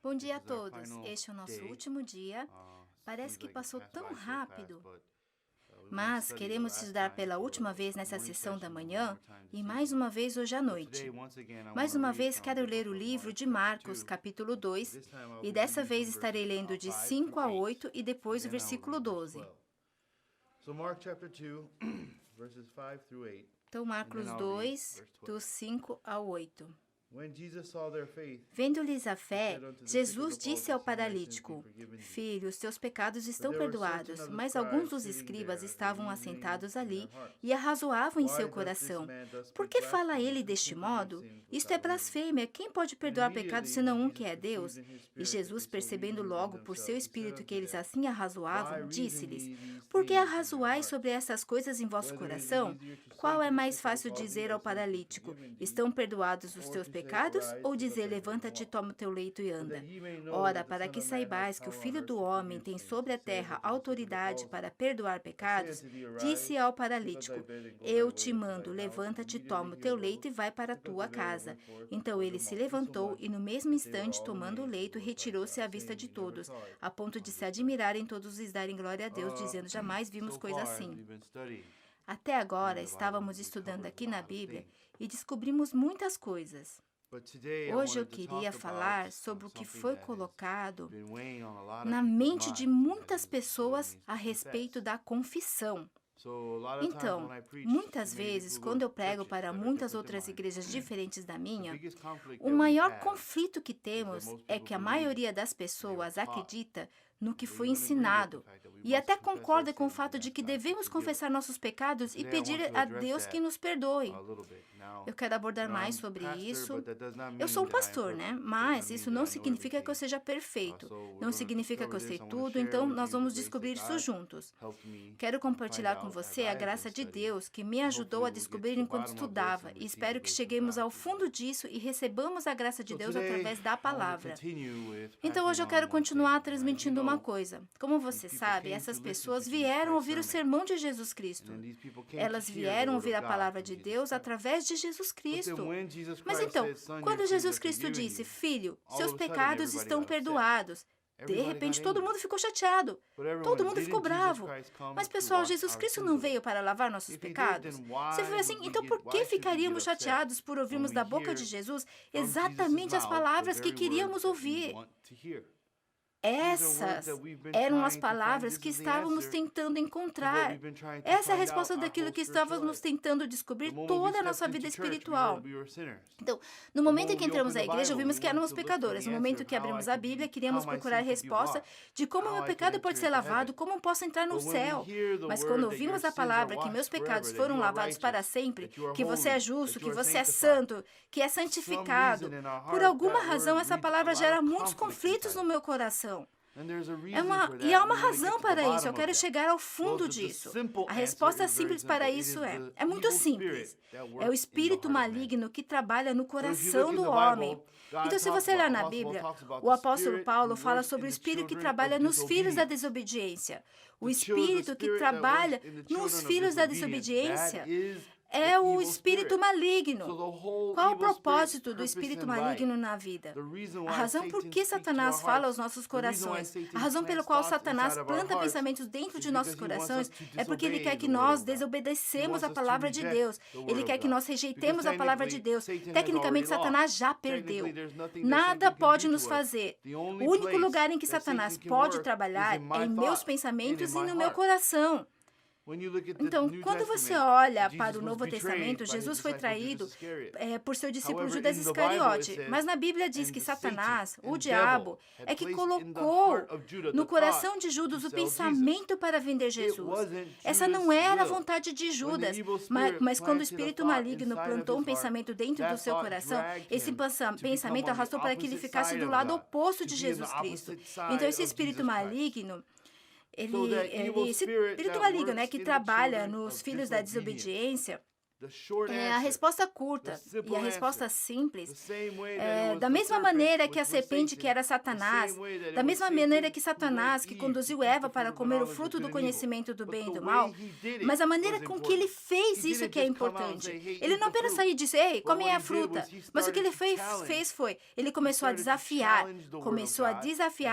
Bom dia a todos. Este é o nosso último dia. Parece que passou tão rápido. Mas queremos estudar pela última vez nessa sessão da manhã e mais uma vez hoje à noite. Mais uma vez quero ler o livro de Marcos, capítulo 2, e dessa vez estarei lendo de 5 a 8 e depois o versículo 12. Então, Marcos 2, do 5 ao 8. Vendo-lhes a fé, Jesus disse ao paralítico: Filho, os teus pecados estão perdoados. Mas alguns dos escribas estavam assentados ali e arrazoavam em seu coração: Por que fala ele deste modo? Isto é blasfêmia. Quem pode perdoar pecados senão um que é Deus? E Jesus, percebendo logo por seu espírito que eles assim arrazoavam, disse-lhes: Por que arrazoais sobre essas coisas em vosso coração? Qual é mais fácil dizer ao paralítico: Estão perdoados os teus pecados? Ou dizer, levanta-te, toma o teu leito e anda? Ora, para que saibais que o Filho do Homem tem sobre a terra autoridade para perdoar pecados, disse ao paralítico: Eu te mando, levanta-te, toma o teu leito e vai para a tua casa. Então ele se levantou e no mesmo instante, tomando o leito, retirou-se à vista de todos, a ponto de se admirarem todos e darem glória a Deus, dizendo: Jamais vimos coisa assim. Até agora estávamos estudando aqui na Bíblia e descobrimos muitas coisas. Hoje eu queria falar sobre o que foi colocado na mente de muitas pessoas a respeito da confissão. Então, muitas vezes, quando eu prego para muitas outras igrejas diferentes da minha, o maior conflito que temos é que a maioria das pessoas acredita no que foi ensinado e até concorda com o fato de que devemos confessar nossos pecados e pedir a Deus que nos perdoe. Eu quero abordar mais sobre isso. Eu sou um pastor, né? Mas isso não significa que eu seja perfeito. Não significa que eu sei tudo, então nós vamos descobrir isso juntos. Quero compartilhar com você a graça de Deus que me ajudou a descobrir enquanto estudava e espero que cheguemos ao fundo disso e recebamos a graça de Deus através da palavra. Então hoje eu quero continuar transmitindo uma coisa. Como você sabe, essas pessoas vieram ouvir o sermão de Jesus Cristo. Elas vieram ouvir a palavra de Deus através de Jesus Cristo. Mas então, quando Jesus Cristo disse: Filho, seus pecados estão perdoados, de repente todo mundo ficou chateado. Todo mundo ficou bravo. Mas, pessoal, Jesus Cristo não veio para lavar nossos pecados? Se foi assim, então por que ficaríamos chateados por ouvirmos da boca de Jesus exatamente as palavras que queríamos ouvir? Essas eram as palavras que estávamos tentando encontrar. Essa é a resposta daquilo que estávamos tentando descobrir toda a nossa vida espiritual. Então, no momento em que entramos na igreja, ouvimos que éramos pecadores. No momento que abrimos a Bíblia, queríamos procurar a resposta de como o meu pecado pode ser lavado, como posso entrar no céu. Mas quando ouvimos a palavra que meus pecados foram lavados para sempre, que você é justo, que você é santo, que é santificado, por alguma razão essa palavra gera muitos conflitos no meu coração. Há uma razão para isso. Eu quero chegar ao fundo disso. A resposta simples para isso é muito simples. É o espírito maligno que trabalha no coração do homem. Então, se você ler na Bíblia, o apóstolo Paulo fala sobre o espírito que trabalha nos filhos da desobediência. O espírito que trabalha nos filhos da desobediência é o espírito maligno. Qual o propósito do espírito maligno na vida? A razão por que Satanás fala aos nossos corações, a razão pela qual Satanás planta pensamentos dentro de nossos corações é porque ele quer que nós desobedecemos a palavra de Deus. Ele quer que nós rejeitemos a palavra de Deus. Tecnicamente, Satanás já perdeu. Nada pode nos fazer. O único lugar em que Satanás pode trabalhar é em meus pensamentos e no meu coração. Então, quando você olha para o Novo Testamento, Jesus foi traído por seu discípulo Judas Iscariote. Mas na Bíblia diz que Satanás, o diabo, é que colocou no coração de Judas o pensamento para vender Jesus. Essa não era a vontade de Judas, mas quando o espírito maligno plantou um pensamento dentro do seu coração, esse pensamento arrastou para que ele ficasse do lado oposto de Jesus Cristo. Então, esse espírito maligno, esse espírito maligno, que trabalha nos filhos da desobediência, A resposta curta e a resposta simples, da mesma maneira que a serpente que era Satanás, da mesma maneira que Satanás que conduziu Eva para comer o fruto do conhecimento do bem e do mal, mas a maneira com que ele fez isso é que é importante. Ele não apenas saiu e disse, ei, come a fruta, mas o que ele fez foi, ele começou a desafiar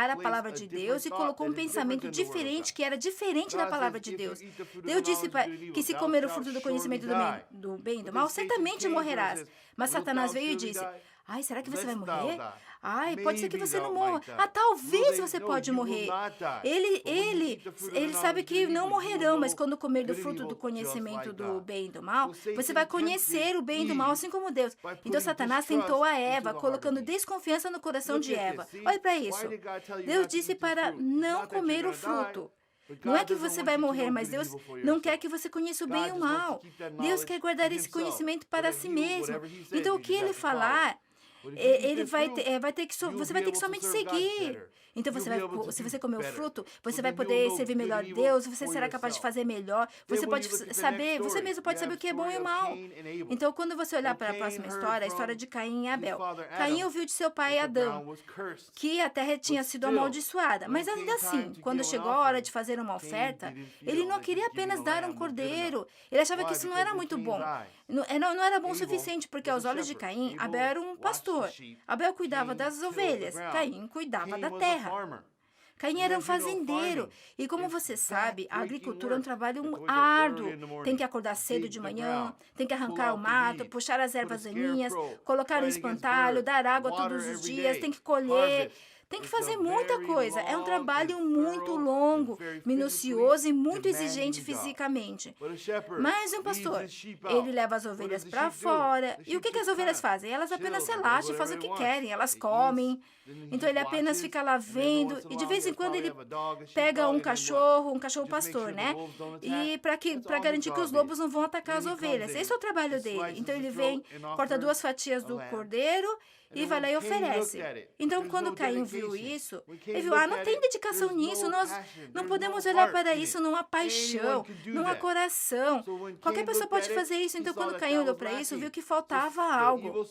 a palavra de Deus e colocou um pensamento diferente, que era diferente da palavra de Deus. Deus disse que se comer o fruto do conhecimento do bem e do mal, certamente morrerás. Mas Satanás veio e disse, ai, será que você vai morrer? Ai, pode ser que você não morra. Talvez você pode morrer. Ele sabe que não morrerão, mas quando comer do fruto do conhecimento do bem e do mal, você vai conhecer o bem e do mal, assim como Deus. Então, Satanás tentou a Eva, colocando desconfiança no coração de Eva. Olha para isso. Deus disse para não comer o fruto. Não é que você vai morrer, mas Deus não quer que você conheça o bem e o mal. Deus quer guardar esse conhecimento para si mesmo. Então, o que ele falar, você vai ter que somente seguir. Então, se você comer o fruto, você vai poder servir melhor a Deus, você será capaz de fazer melhor, você mesmo pode saber o que é bom e o mal. Então, quando você olhar para a próxima história, a história de Caim e Abel, Caim ouviu de seu pai Adão que a terra tinha sido amaldiçoada, mas ainda assim, quando chegou a hora de fazer uma oferta, ele não queria apenas dar um cordeiro, ele achava que isso não era muito bom. Não era bom o suficiente, porque aos olhos de Caim, Abel era um pastor. Abel cuidava das ovelhas, Caim cuidava da terra. Caim era um fazendeiro. E como você sabe, a agricultura é um trabalho árduo. Tem que acordar cedo de manhã, tem que arrancar o mato, puxar as ervas daninhas, colocar o espantalho, dar água todos os dias, tem que colher. Tem que fazer muita coisa. É um trabalho muito longo, minucioso e muito exigente fisicamente. Mas um pastor, ele leva as ovelhas para fora. E o que as ovelhas fazem? Elas apenas relaxam e fazem o que querem. Elas comem. Então ele apenas fica lá vendo. E de vez em quando ele pega um cachorro pastor, né? E para garantir que os lobos não vão atacar as ovelhas. Esse é o trabalho dele. Então ele vem, corta 2 fatias do cordeiro e vai lá e oferece. Então, quando Caim viu isso, ele viu, não tem dedicação nisso, nós não podemos olhar para isso numa paixão, numa coração. Qualquer pessoa pode fazer isso. Então, quando Caim olhou para isso, viu que faltava algo.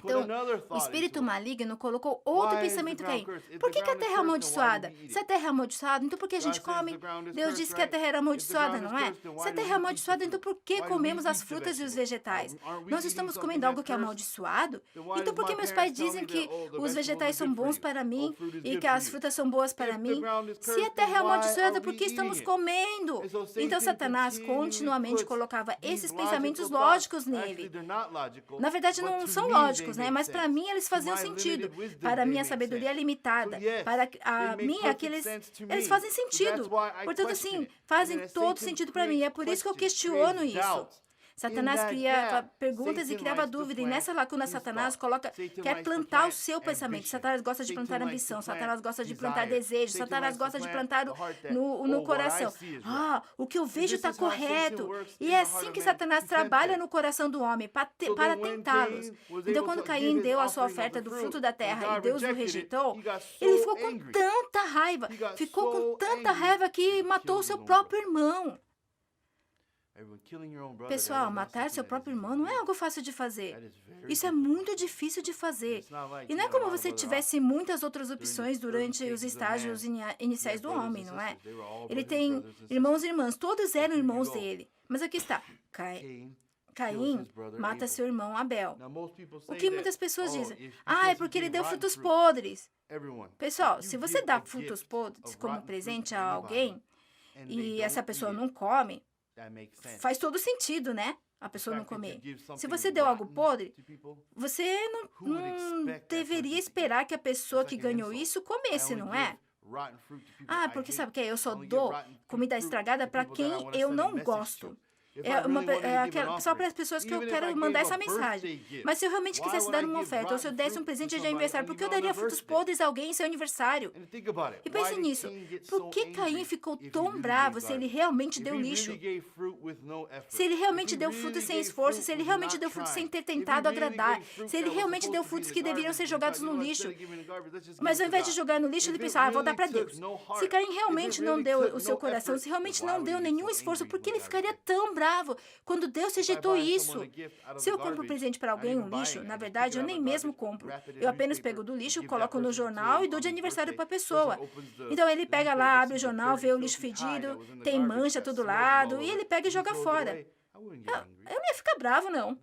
Então, o espírito maligno colocou outro pensamento em Caim. Por que a terra é amaldiçoada? Se a terra é amaldiçoada, então por que a gente come? Deus disse que a terra era amaldiçoada, não é? Se a terra é amaldiçoada, então por que comemos as frutas e os vegetais? Nós estamos comendo algo que é amaldiçoado? Então por que meus pais dizem que os vegetais são bons para mim e que as frutas são boas para mim? Se a terra é amaldiçoada, por que estamos comendo? Então Satanás continuamente colocava esses pensamentos lógicos nele. Na verdade, não são lógicos, né? Mas para mim eles faziam sentido. Para mim a sabedoria é limitada. Para a mim eles fazem sentido. Portanto, sim, fazem todo sentido para mim. É por isso que eu questiono isso. Satanás cria perguntas e criava dúvida. E nessa lacuna, Satanás quer plantar o seu pensamento. Satanás gosta de plantar ambição. Satanás gosta de plantar desejo. Satanás gosta de plantar no coração. O que eu vejo está correto. E é assim que Satanás trabalha no coração do homem, para tentá-los. Então, quando Caim deu a sua oferta do fruto da terra e Deus o rejeitou, ele ficou com tanta raiva. Ficou com tanta raiva que matou o seu próprio irmão. Pessoal, matar seu próprio irmão não é algo fácil de fazer. Isso é muito difícil de fazer. E não é como você tivesse muitas outras opções durante os estágios iniciais do homem, não é? Ele tem irmãos e irmãs, todos eram irmãos dele. Mas aqui está, Caim mata seu irmão Abel. O que muitas pessoas dizem? É porque ele deu frutos podres. Pessoal, se você dá frutos podres como presente a alguém e essa pessoa não come, faz todo sentido, né? A pessoa não comer. Se você deu algo podre, você não deveria esperar que a pessoa que ganhou isso comesse, não é? Porque sabe o que? Eu só dou comida estragada para quem eu não gosto. Só para as pessoas que eu quero mandar essa mensagem. Mas se eu realmente quisesse dar uma oferta, ou se eu desse um presente de aniversário, por que eu daria frutos podres a alguém em seu aniversário? E pense nisso. Por que Caim ficou tão bravo se ele realmente deu lixo? Se ele realmente deu frutos sem esforço, se ele realmente deu frutos sem ter tentado agradar, se ele realmente deu frutos que deveriam ser jogados no lixo, mas ao invés de jogar no lixo, ele pensou, vou dar para Deus. Se Caim realmente não deu o seu coração, se realmente não deu nenhum esforço, por que ele ficaria tão bravo? bravo quando Deus rejeitou isso. Se eu compro um presente para alguém, um lixo, na verdade, eu nem mesmo compro. Eu apenas pego do lixo, coloco no jornal e dou de aniversário para a pessoa. Então, ele pega lá, abre o jornal, vê o lixo fedido, tem mancha todo lado, e ele pega e joga fora. Eu não ia ficar bravo, não.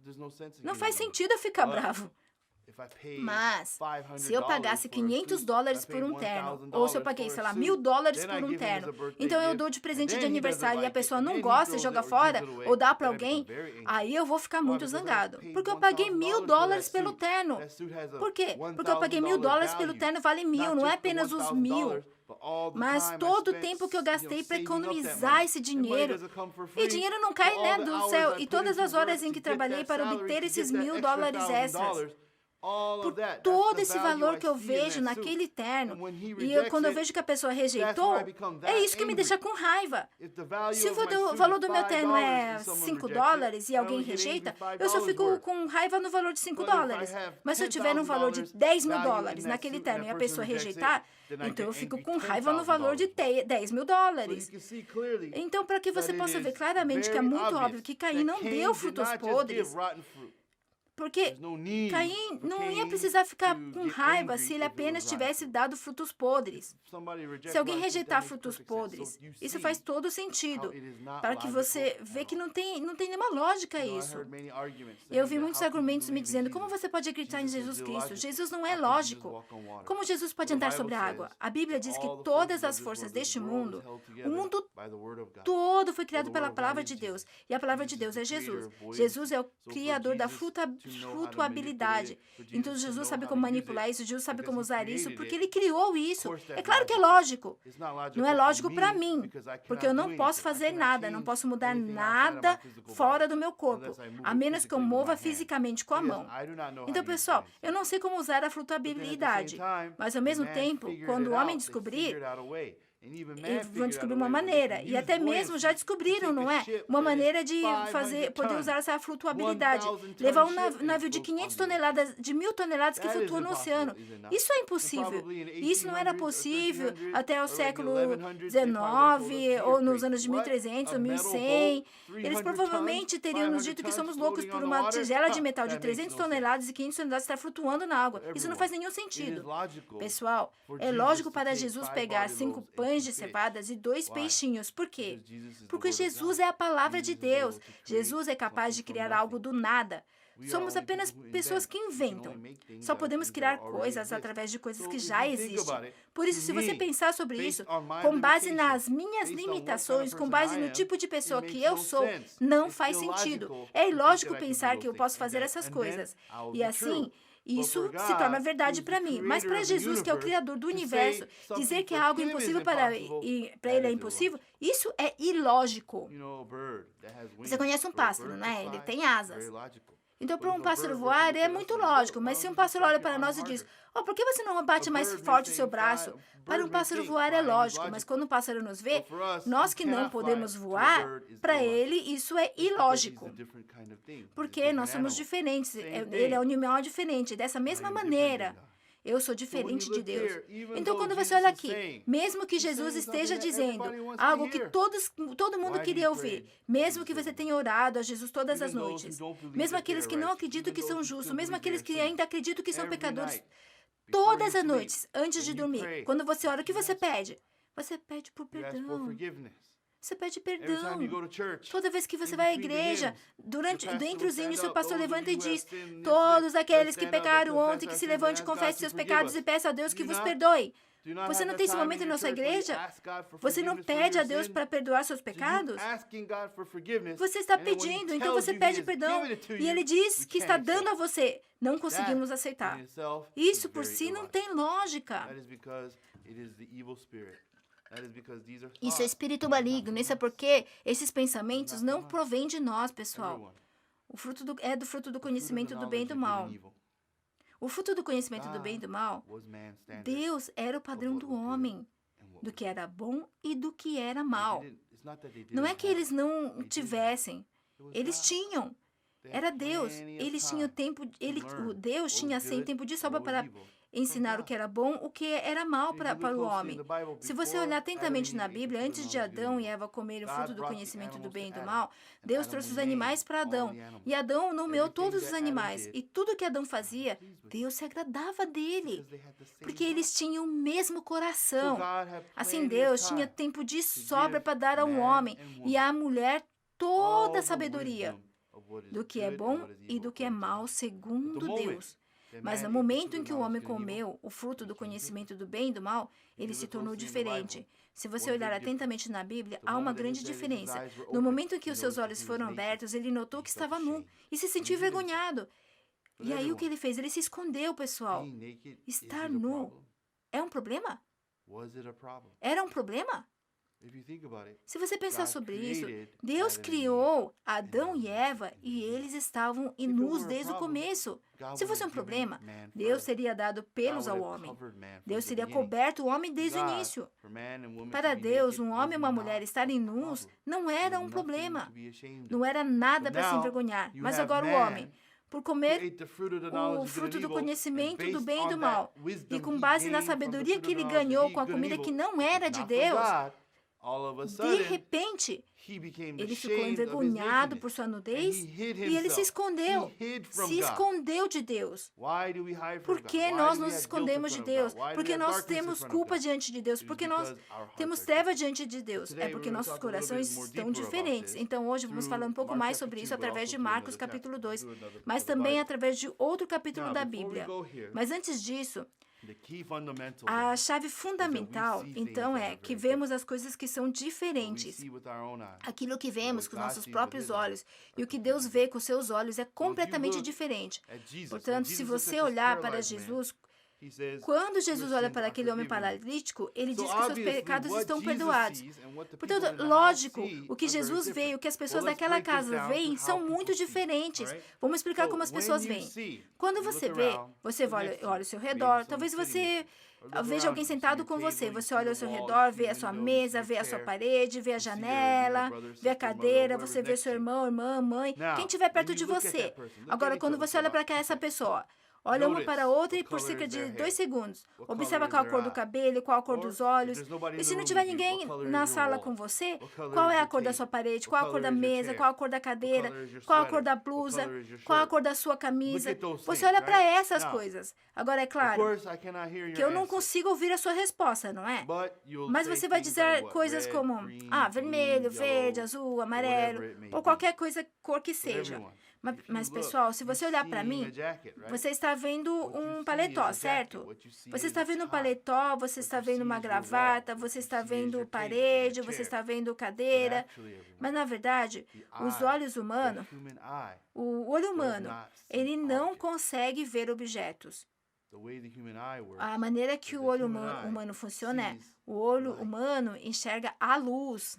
Não faz sentido eu ficar bravo. Mas, se eu pagasse $500 por um terno, ou se eu paguei, sei lá, $1.000 por um terno, então eu dou de presente de aniversário e a pessoa não gosta e joga fora, ou dá para alguém, aí eu vou ficar muito zangado. Porque eu paguei $1.000 pelo terno. Por quê? Porque eu paguei $1.000 pelo terno, vale 1.000, não é apenas os 1.000. Mas todo o tempo que eu gastei para economizar esse dinheiro, e dinheiro não cai, né, do céu, e todas as horas em que trabalhei para obter esses $1.000 extras, por todo esse valor que eu vejo naquele terno, e quando eu vejo que a pessoa rejeitou, é isso que me deixa com raiva. Se o valor do meu terno é $5 e alguém rejeita, eu só fico com raiva no valor de $5. Mas se eu tiver um valor de $10.000 naquele terno e a pessoa rejeitar, então eu fico com raiva no valor de $10.000. Então, para que você possa ver claramente que é muito óbvio que Caim não deu frutos podres, porque Caim não ia precisar ficar com raiva se ele apenas tivesse dado frutos podres. Se alguém rejeitar frutos podres, isso faz todo sentido, para que você veja que não tem nenhuma lógica isso. Eu vi muitos argumentos me dizendo, como você pode acreditar em Jesus Cristo? Jesus não é lógico. Como Jesus pode andar sobre a água? A Bíblia diz que todas as forças deste mundo, o mundo todo foi criado pela palavra de Deus, e a palavra de Deus é Jesus. Jesus é o criador da flutuabilidade. Então, Jesus sabe como manipular isso, Jesus sabe como usar isso, porque ele criou isso. É claro que é lógico. Não é lógico para mim, porque eu não posso fazer nada, não posso mudar nada fora do meu corpo, a menos que eu mova fisicamente com a mão. Então, pessoal, eu não sei como usar a flutuabilidade, mas ao mesmo tempo, quando o homem descobrir, e vão descobrir uma maneira, e até mesmo já descobriram, não é? Uma maneira de poder usar essa flutuabilidade. Levar um navio de 500 toneladas, de 1.000 toneladas que flutua no oceano. Isso é impossível. Isso não era possível até o século XIX, ou nos anos de 1300 ou 1100. Eles provavelmente teriam nos dito que somos loucos por uma tigela de metal de 300 toneladas e 500 toneladas estar flutuando na água. Isso não faz nenhum sentido. Pessoal, é lógico para Jesus pegar 5 pães de cevadas e 2 peixinhos. Por quê? Porque Jesus é a palavra de Deus. Jesus é capaz de criar algo do nada. Somos apenas pessoas que inventam. Só podemos criar coisas através de coisas que já existem. Por isso, se você pensar sobre isso, com base nas minhas limitações, com base no tipo de pessoa que eu sou, não faz sentido. É ilógico pensar que eu posso fazer essas coisas. E assim, isso se torna verdade para mim. Mas para Jesus, que é o Criador do universo, dizer que é algo impossível para ele é impossível, isso é ilógico. Você conhece um pássaro, né? Ele tem asas. Então, para um pássaro voar, é muito lógico. Mas se um pássaro olha para nós e diz, por que você não bate mais forte o seu braço? Para um pássaro voar é lógico, mas quando um pássaro nos vê, nós que não podemos voar, para ele isso é ilógico. Porque nós somos diferentes. Ele é um animal diferente. Dessa mesma maneira, eu sou diferente de Deus. Então, quando você olha aqui, mesmo que Jesus esteja dizendo algo que todo mundo queria ouvir, mesmo que você tenha orado a Jesus todas as noites, mesmo aqueles que não acreditam que são justos, mesmo aqueles que ainda acreditam que são pecadores, todas as noites, antes de dormir, quando você ora, o que você pede? Você pede por perdão. Você pede perdão. Toda vez que você vai à igreja, dentre os hinos, o pastor levanta e diz, todos aqueles que pecaram ontem, que se levante e confesse seus pecados e peça a Deus que vos perdoe. Você não tem esse momento na sua igreja? Você não pede a Deus para perdoar seus pecados? Você está pedindo, então você pede perdão. E Ele diz que está dando a você. Não conseguimos aceitar. Isso por si não tem lógica. Isso é espírito maligno. Isso é porque esses pensamentos não provêm de nós, pessoal. O fruto é do fruto do conhecimento do bem e do mal. O fruto do conhecimento do bem e do mal, Deus era o padrão do homem, do que era bom e do que era mal. Não é que eles não tivessem, eles tinham. Era Deus. Eles tinham tempo, Deus tinha tempo de sobra para ensinar o que era bom, o que era mal para o homem. Se você olhar atentamente na Bíblia, antes de Adão e Eva comerem o fruto do conhecimento do bem e do mal, Deus trouxe os animais para Adão. E Adão nomeou todos os animais. E tudo que Adão fazia, Deus se agradava dele, porque eles tinham o mesmo coração. Assim, Deus tinha tempo de sobra para dar ao homem e à mulher toda a sabedoria do que é bom e do que é mal, segundo Deus. Mas no momento em que o homem comeu o fruto do conhecimento do bem e do mal, ele se tornou diferente. Se você olhar atentamente na Bíblia, há uma grande diferença. No momento em que os seus olhos foram abertos, ele notou que estava nu e se sentiu envergonhado. E aí o que ele fez? Ele se escondeu, pessoal. Estar nu é um problema? Era um problema? Se você pensar sobre isso, Deus criou Adão e Eva e eles estavam nus desde o começo. Se fosse um problema, Deus teria dado pelos ao homem. Deus teria coberto o homem desde o início. Para Deus, um homem e uma mulher estarem nus não era um problema. Não era nada para se envergonhar. Mas agora o homem, por comer o fruto do conhecimento do bem e do mal, e com base na sabedoria que ele ganhou com a comida que não era de Deus, de repente, ele ficou envergonhado por sua nudez e ele se escondeu de Deus. Por que nós nos escondemos de Deus? Porque nós temos culpa diante de Deus, porque nós temos treva diante de Deus. É porque nossos corações estão diferentes. Então hoje vamos falar um pouco mais sobre isso através de Marcos capítulo 2, mas também através de outro capítulo da Bíblia. Mas antes disso, a chave fundamental, então, é que vemos as coisas que são diferentes. Aquilo que vemos com nossos próprios olhos e o que Deus vê com seus olhos é completamente diferente. Portanto, se você olhar para Jesus, quando Jesus olha para aquele homem paralítico, ele diz que seus pecados estão perdoados. Portanto, lógico, o que Jesus vê e o que as pessoas daquela casa veem são muito diferentes. Vamos explicar como as pessoas veem. Quando você vê, você olha ao seu redor, talvez você veja alguém sentado com você. Você olha ao seu redor, vê a sua mesa, vê a sua parede, vê a janela, vê a cadeira, você vê seu irmão, irmã, mãe, quem estiver perto de você. Agora, quando você olha para essa pessoa, olha uma para a outra e por cerca de 2 segundos. Observa qual a cor do cabelo, qual a cor dos olhos. E se não tiver ninguém na sala com você, qual é a cor da sua parede, qual a cor da mesa, qual a cor da cadeira, qual a cor da blusa, qual a cor da sua camisa. Você olha para essas coisas. Agora, é claro que eu não consigo ouvir a sua resposta, não é? Mas você vai dizer coisas como, vermelho, verde, azul, amarelo, ou qualquer cor que seja. Mas, pessoal, se você olhar para mim, você está vendo um paletó, certo? Você está vendo um paletó, você está vendo uma gravata, você está vendo parede, você está vendo cadeira. Mas, na verdade, os olhos humanos, o olho humano, ele não consegue ver objetos. A maneira que o olho humano funciona é, o olho humano enxerga a luz.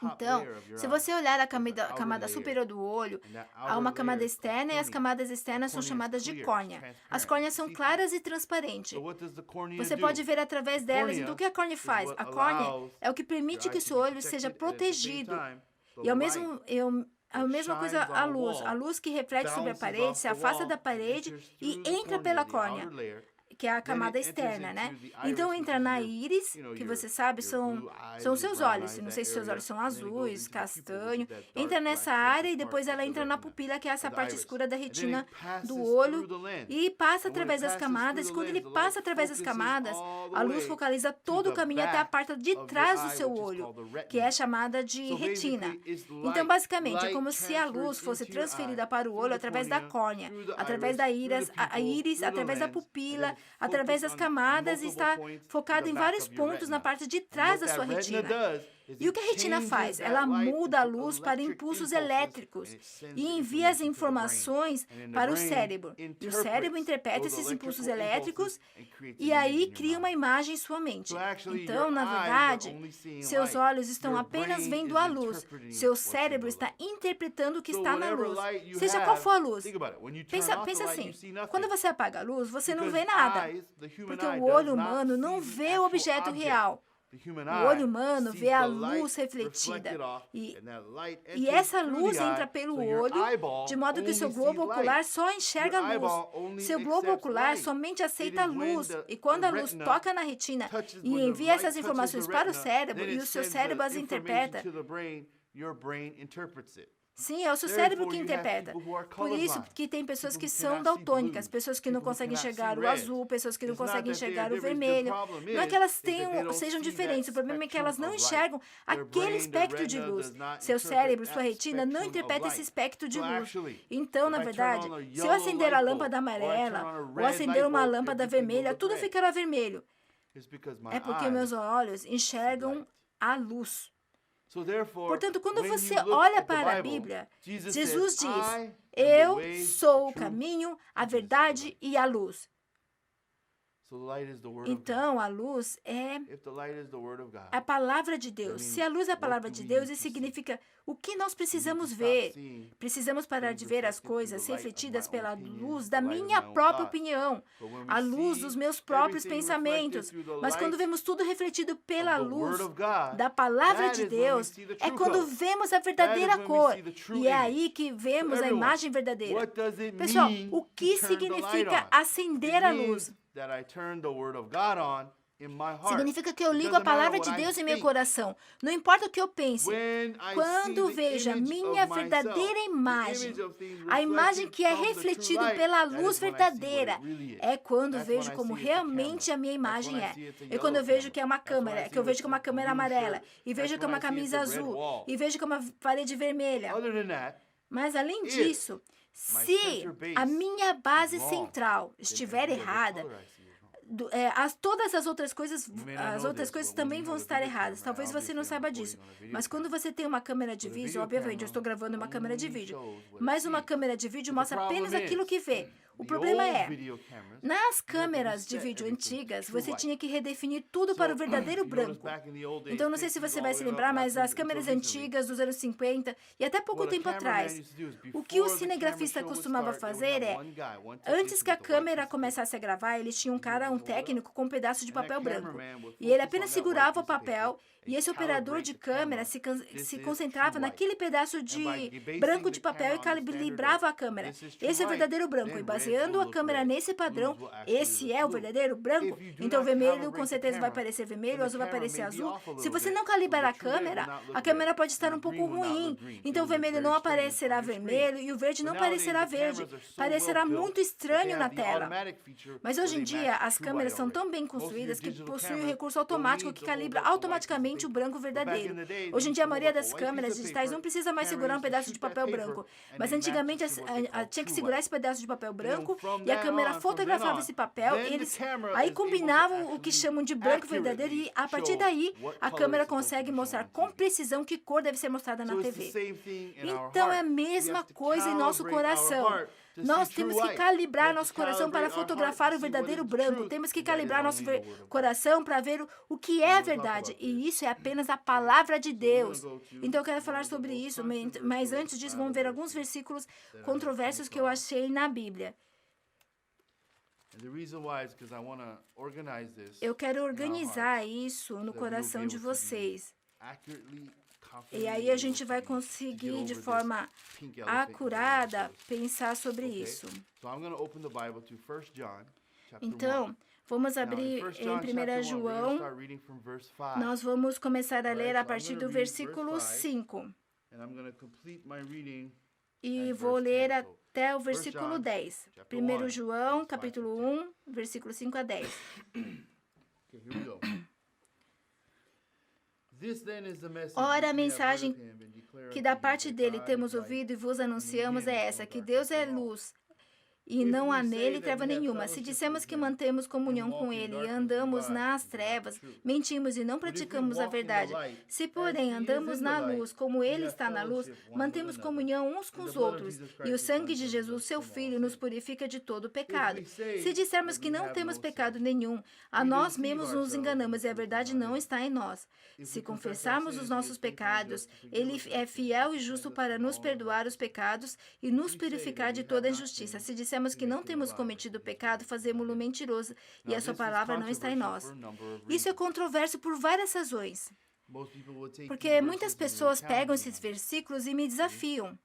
Então, se você olhar a camada superior do olho, há uma camada externa e as camadas externas são chamadas de córnea. As córneas são claras e transparentes. Você pode ver através delas. Então, o que a córnea faz? A córnea é o que permite que o seu olho seja protegido. E a mesma coisa a luz que reflete sobre a parede, se afasta da parede e entra pela córnea, que é a camada externa, né? Então, entra na íris, que você sabe, são os seus olhos. Não sei se seus olhos são azuis, castanho. Entra nessa área e depois ela entra na pupila, que é essa parte escura da retina do olho, e passa através das camadas. E quando ele passa através das camadas, a luz focaliza todo o caminho até a parte de trás do seu olho, que é chamada de retina. Então, basicamente, é como se a luz fosse transferida para o olho através da córnea, através da íris, através da pupila, através das camadas, e está focado em vários pontos na parte de trás da sua retina. E o que a retina faz? Ela muda a luz para impulsos elétricos e envia as informações para o cérebro. E o cérebro interpreta esses impulsos elétricos e aí cria uma imagem em sua mente. Então, na verdade, seus olhos estão apenas vendo a luz. Seu cérebro está interpretando o que está na luz. Seja qual for a luz. Pensa assim, quando você apaga a luz, você não vê nada. Porque o olho humano não vê o objeto real. O olho humano vê a luz refletida e essa luz entra pelo olho, de modo que o seu globo ocular só enxerga a luz. Seu globo ocular somente aceita a luz e quando a luz toca na retina e envia essas informações para o cérebro e o seu cérebro as interpreta. Sim, é o seu cérebro que interpreta. Por isso que tem pessoas que são daltônicas, pessoas que não conseguem enxergar o azul, pessoas que não conseguem enxergar o vermelho. Não é que elas sejam diferentes, o problema é que elas não enxergam aquele espectro de luz. Seu cérebro, sua retina não interpreta esse espectro de luz. Então, na verdade, se eu acender a lâmpada amarela ou acender uma lâmpada vermelha, tudo ficará vermelho. É porque meus olhos enxergam a luz. Portanto, quando você olha para a Bíblia, Jesus diz, eu sou o caminho, a verdade e a luz. Então, a luz é a palavra de Deus. Se a luz é a palavra de Deus, isso significa o que nós precisamos ver. Precisamos parar de ver as coisas refletidas pela luz da minha própria opinião, a luz dos meus próprios pensamentos. Mas quando vemos tudo refletido pela luz da palavra de Deus, é quando vemos a verdadeira cor. E é aí que vemos a imagem verdadeira. Pessoal, o que significa acender a luz? Significa que eu ligo a palavra de Deus em meu coração. Não importa o que eu pense. Quando vejo a minha verdadeira imagem, a imagem que é refletida pela luz verdadeira, é quando vejo como realmente a minha imagem é. É quando eu vejo que é uma câmera, que eu vejo que é uma câmera amarela, e vejo que é uma camisa azul, e vejo que é uma parede vermelha. Mas além disso, se a minha base central estiver errada, todas as outras coisas também vão estar erradas. Talvez você não saiba disso. Mas quando você tem uma câmera de vídeo, obviamente, eu estou gravando uma câmera de vídeo. Mas uma câmera de vídeo mostra apenas aquilo que vê. O problema é, nas câmeras de vídeo antigas, você tinha que redefinir tudo para o verdadeiro branco. Então, não sei se você vai se lembrar, mas as câmeras antigas dos anos 50 e até pouco tempo atrás, o que o cinegrafista costumava fazer é, antes que a câmera começasse a gravar, ele tinha um técnico com um pedaço de papel branco. E ele apenas segurava o papel e esse operador de câmera se concentrava naquele pedaço de branco de papel e calibrava a câmera. Esse é o verdadeiro branco. E baseando a câmera nesse padrão, esse é o verdadeiro branco. Então o vermelho com certeza vai parecer vermelho, o azul vai parecer azul. Se você não calibrar a câmera pode estar um pouco ruim. Então o vermelho não aparecerá vermelho e o verde não parecerá verde. Parecerá muito estranho na tela. Mas hoje em dia, as câmeras são tão bem construídas que possuem um recurso automático que calibra automaticamente o branco verdadeiro. Hoje em dia, a maioria das câmeras digitais não precisa mais segurar um pedaço de papel branco. Mas antigamente, tinha que segurar esse pedaço de papel branco e a câmera fotografava esse papel e eles aí combinavam o que chamam de branco verdadeiro e a partir daí, a câmera consegue mostrar com precisão que cor deve ser mostrada na TV. Então, é a mesma coisa em nosso coração. Nós temos que calibrar nosso coração para fotografar o verdadeiro branco. Temos que calibrar nosso coração para ver o que é a verdade. E isso é apenas a palavra de Deus. Então eu quero falar sobre isso, mas antes disso vamos ver alguns versículos controversos que eu achei na Bíblia. Eu quero organizar isso no coração de vocês. E aí a gente vai conseguir, de forma acurada, pensar sobre isso. Então, vamos abrir em 1 João. Nós vamos começar a ler a partir do versículo 5. E vou ler até o versículo 10. 1 João, capítulo 1, versículo 5 a 10. Ora, a mensagem que da parte dele temos ouvido e vos anunciamos é essa, que Deus é luz e não há nele treva nenhuma. Se dissemos que mantemos comunhão com ele e andamos nas trevas, mentimos e não praticamos a verdade. Se, porém, andamos na luz, como ele está na luz, mantemos comunhão uns com os outros, e o sangue de Jesus, seu Filho, nos purifica de todo pecado. Se dissermos que não temos pecado nenhum, a nós mesmos nos enganamos e a verdade não está em nós. Se confessarmos os nossos pecados, ele é fiel e justo para nos perdoar os pecados e nos purificar de toda injustiça. Se dissermos dissemos que não temos cometido pecado, fazemos-lo mentiroso e a sua palavra não está em nós. Isso é controverso por várias razões. Porque muitas pessoas pegam esses versículos e me desafiam.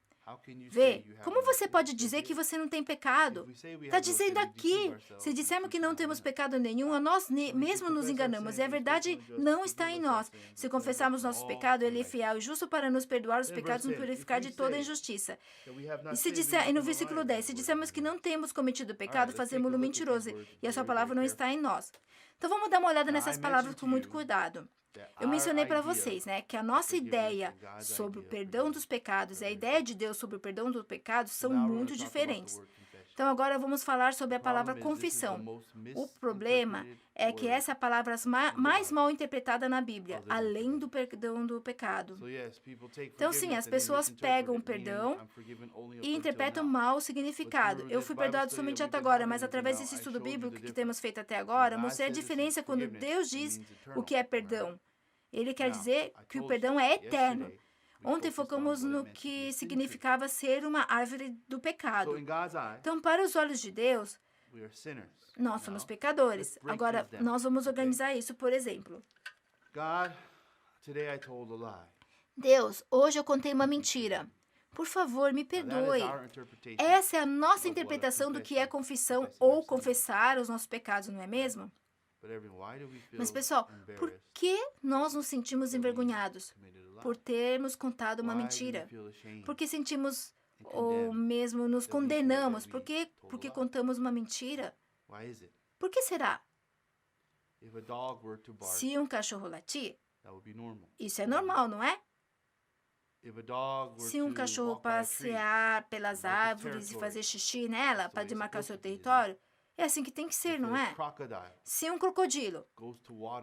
Vê, como você pode dizer que você não tem pecado? Está dizendo aqui, se dissermos que não temos pecado nenhum, nós mesmo nos enganamos, e a verdade não está em nós. Se confessarmos nossos pecados, Ele é fiel e justo para nos perdoar os pecados e nos purificar de toda injustiça. E no versículo 10, se dissermos que não temos cometido pecado, fazemos-lo mentiroso, e a sua palavra não está em nós. Então vamos dar uma olhada nessas palavras com muito cuidado. Eu mencionei para vocês, que a nossa ideia sobre o perdão dos pecados e a ideia de Deus sobre o perdão dos pecados são muito diferentes. Então, agora vamos falar sobre a palavra confissão. O problema é que essa é a palavra mais mal interpretada na Bíblia, além do perdão do pecado. Então, sim, as pessoas pegam o perdão e interpretam mal o significado. Eu fui perdoado somente até agora, mas através desse estudo bíblico que temos feito até agora, mostrei a diferença quando Deus diz o que é perdão. Ele quer dizer que o perdão é eterno. Ontem focamos no que significava ser uma árvore do pecado. Então, para os olhos de Deus, nós somos pecadores. Agora, nós vamos organizar isso, por exemplo. Deus, hoje eu contei uma mentira. Por favor, me perdoe. Essa é a nossa interpretação do que é confissão ou confessar os nossos pecados, não é mesmo? Mas, pessoal, por que nós nos sentimos envergonhados? Por termos contado uma mentira. Porque sentimos ou mesmo nos condenamos. Porque contamos uma mentira? Por que será? Se um cachorro latir, isso é normal, não é? Se um cachorro passear pelas árvores e fazer xixi nela para demarcar seu território, é assim que tem que ser, não é? Se um crocodilo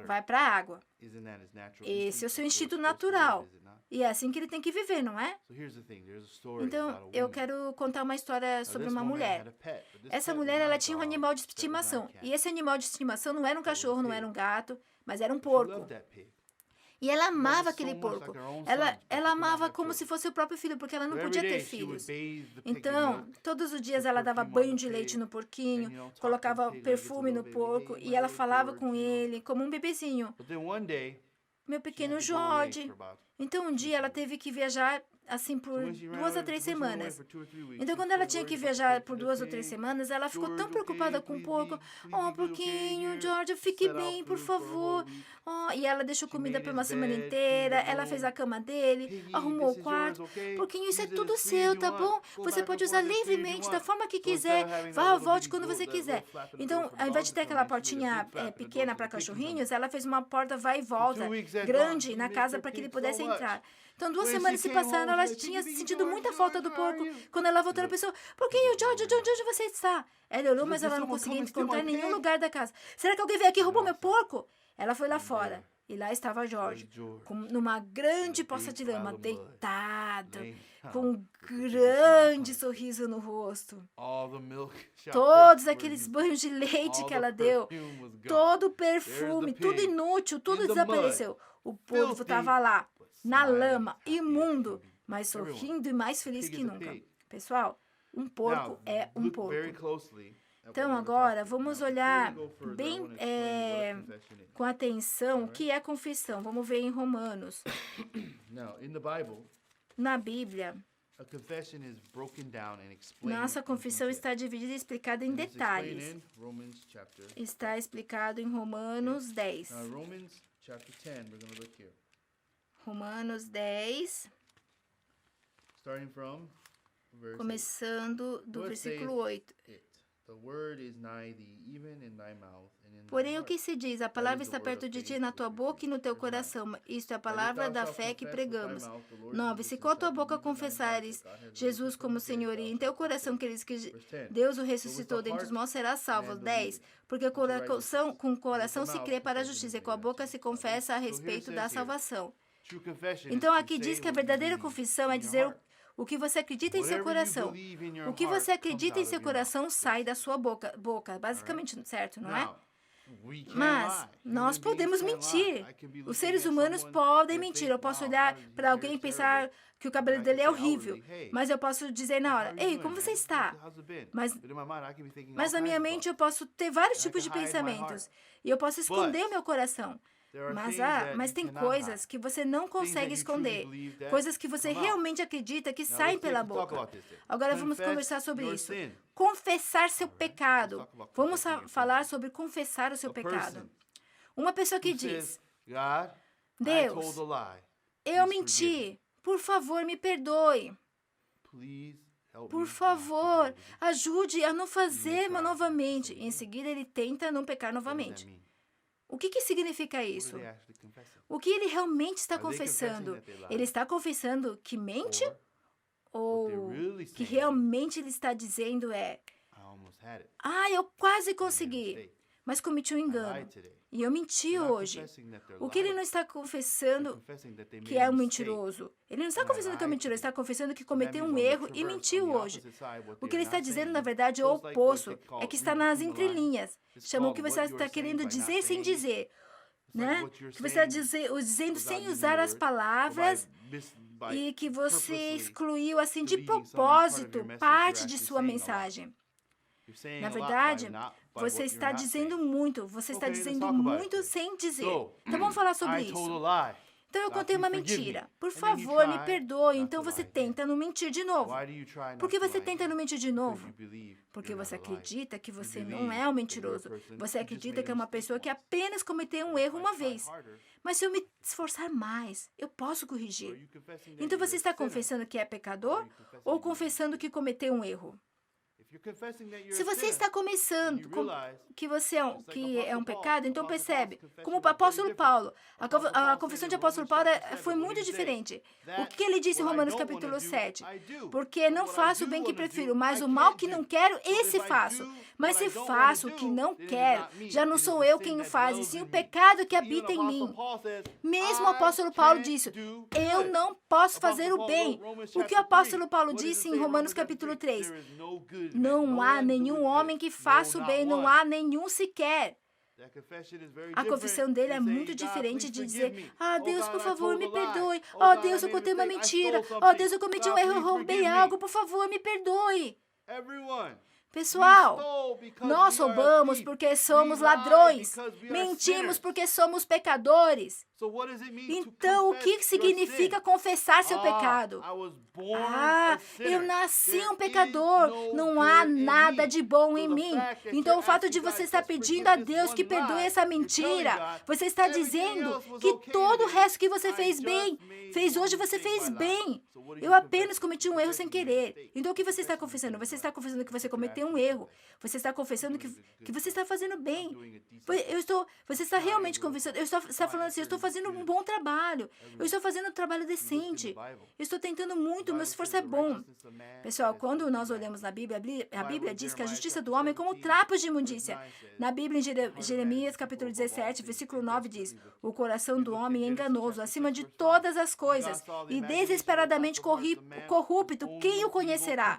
vai para a água, esse é o seu instinto natural. E é assim que ele tem que viver, não é? Então, eu quero contar uma história sobre uma mulher. Essa mulher, ela tinha um animal de estimação. E esse animal de estimação não era um cachorro, não era um gato, mas era um porco. E ela amava aquele porco. Ela amava como se fosse o próprio filho, porque ela não podia ter filhos. Então, todos os dias ela dava banho de leite no porquinho, colocava perfume no porco, e ela falava com ele como um bebezinho. Meu pequeno Jorge. Então, um dia ela teve que viajar assim por 2 a 3 semanas. Então, quando ela tinha que viajar por 2 ou 3 semanas, ela ficou tão preocupada com o porco. Oh, porquinho, George, fique bem, por favor. Oh, e ela deixou comida por uma semana inteira. Ela fez a cama dele, arrumou o quarto. Porquinho, isso é tudo seu, tá bom? Você pode usar livremente, da forma que quiser. Vá ou volte quando você quiser. Então, ao invés de ter aquela portinha pequena para cachorrinhos, ela fez uma porta vai e volta, grande, na casa para que ele pudesse entrar. Então, 2 semanas se passaram, ela tinha sentido muita falta do porco. Quando ela voltou, ela pensou, porquinho, George, onde você está? Ela olhou, mas ela não conseguia encontrar em nenhum lugar da casa. Será que alguém veio aqui e roubou meu porco? Ela foi lá fora. E lá estava George, numa grande poça de lama, deitado, com um grande sorriso no rosto. Todos aqueles banhos de leite que ela deu, todo o perfume, tudo inútil, tudo desapareceu. O povo estava lá, na lama, imundo, mas sorrindo e mais feliz que nunca. Pessoal, um porco é um porco. Então, agora, vamos olhar bem com atenção o que é confissão. Vamos ver em Romanos. Na Bíblia, nossa confissão está dividida e explicada em detalhes. Está explicado em Romanos 10. Romanos 10, começando do versículo 8. Porém, o que se diz? A palavra está perto de ti, na tua boca e no teu coração. Isto é a palavra da fé que pregamos. 9. Se com a tua boca confessares Jesus como Senhor e em teu coração creres que Deus o ressuscitou dentre os mortos, serás salvo. 10. Porque com o coração se crê para a justiça e com a boca se confessa a respeito da salvação. Então, aqui diz que a verdadeira confissão é dizer o que você acredita em seu coração. O que você acredita em seu coração sai da sua boca. Basicamente, certo, não é? Mas nós podemos mentir. Os seres humanos podem mentir. Eu posso olhar para alguém e pensar que o cabelo dele é horrível. Mas eu posso dizer na hora, ei, como você está? Mas na minha mente eu posso ter vários tipos de pensamentos. E eu posso esconder o meu coração. Mas tem coisas que você não consegue esconder. Coisas que você realmente acredita que saem pela boca. Agora vamos conversar sobre isso. Confessar seu pecado. Vamos falar sobre confessar o seu pecado. Uma pessoa que diz, Deus, eu menti. Por favor, me perdoe. Por favor, ajude a não fazer novamente. Em seguida, ele tenta não pecar novamente. O que significa isso? O que ele realmente está confessando? Ele está confessando que mente? Ou que realmente ele está dizendo eu quase consegui, mas cometi um engano. E eu menti hoje. O que ele não está confessando que é um mentiroso? Ele não está confessando que é um mentiroso, ele está confessando que cometeu um erro e mentiu hoje. O que ele está dizendo, na verdade, é o oposto. É que está nas entrelinhas. Chama o que você está querendo dizer sem dizer. Né? Que você está dizendo sem usar as palavras e que você excluiu assim de propósito parte de sua mensagem. Na verdade, você está dizendo muito sem dizer. Então vamos falar sobre isso. Então eu contei uma mentira. Por favor, me perdoe. Então você tenta não mentir de novo. Por que você tenta não mentir de novo? Porque você acredita que você não é um mentiroso. Você acredita que é uma pessoa que apenas cometeu um erro uma vez. Mas se eu me esforçar mais, eu posso corrigir. Então você está confessando que é pecador ou confessando que cometeu um erro? Se você está começando que é um pecado, então percebe, como o apóstolo Paulo, a confissão de apóstolo Paulo foi muito diferente. O que ele disse em Romanos capítulo 7? Porque não faço o bem que prefiro, mas o mal que não quero, esse faço. Mas se faço o que não quero, já não sou eu quem o faz, e sim o pecado que habita em mim. Mesmo o apóstolo Paulo disse, eu não posso fazer o bem. O que o apóstolo Paulo disse em Romanos capítulo 3? Não há nenhum homem que faça o bem, não há nenhum sequer. A confissão dele é muito diferente de dizer, Deus, por favor, me perdoe. Deus, eu contei uma mentira. Deus, eu cometi um erro, eu roubei algo, por favor, me perdoe. Pessoal, nós roubamos porque somos ladrões. Mentimos porque somos pecadores. Então, o que significa confessar seu pecado? Eu nasci um pecador. Não há nada de bom em mim. Então, o fato de você estar pedindo a Deus que perdoe essa mentira, você está dizendo que todo o resto que você fez hoje, você fez bem. Eu apenas cometi um erro sem querer. Então, o que você está confessando? Você está confessando que você cometeu um erro. Você está confessando que você está fazendo bem. Você está realmente confessando. Está falando assim, eu estou fazendo um bom trabalho. Eu estou fazendo um trabalho decente. Eu estou tentando muito, meu esforço é bom. Pessoal, quando nós olhamos na Bíblia, a Bíblia diz que a justiça do homem é como trapos de imundícia. Na Bíblia, em Jeremias, capítulo 17, versículo 9, diz, o coração do homem é enganoso, acima de todas as coisas, e desesperadamente corrupto, quem o conhecerá?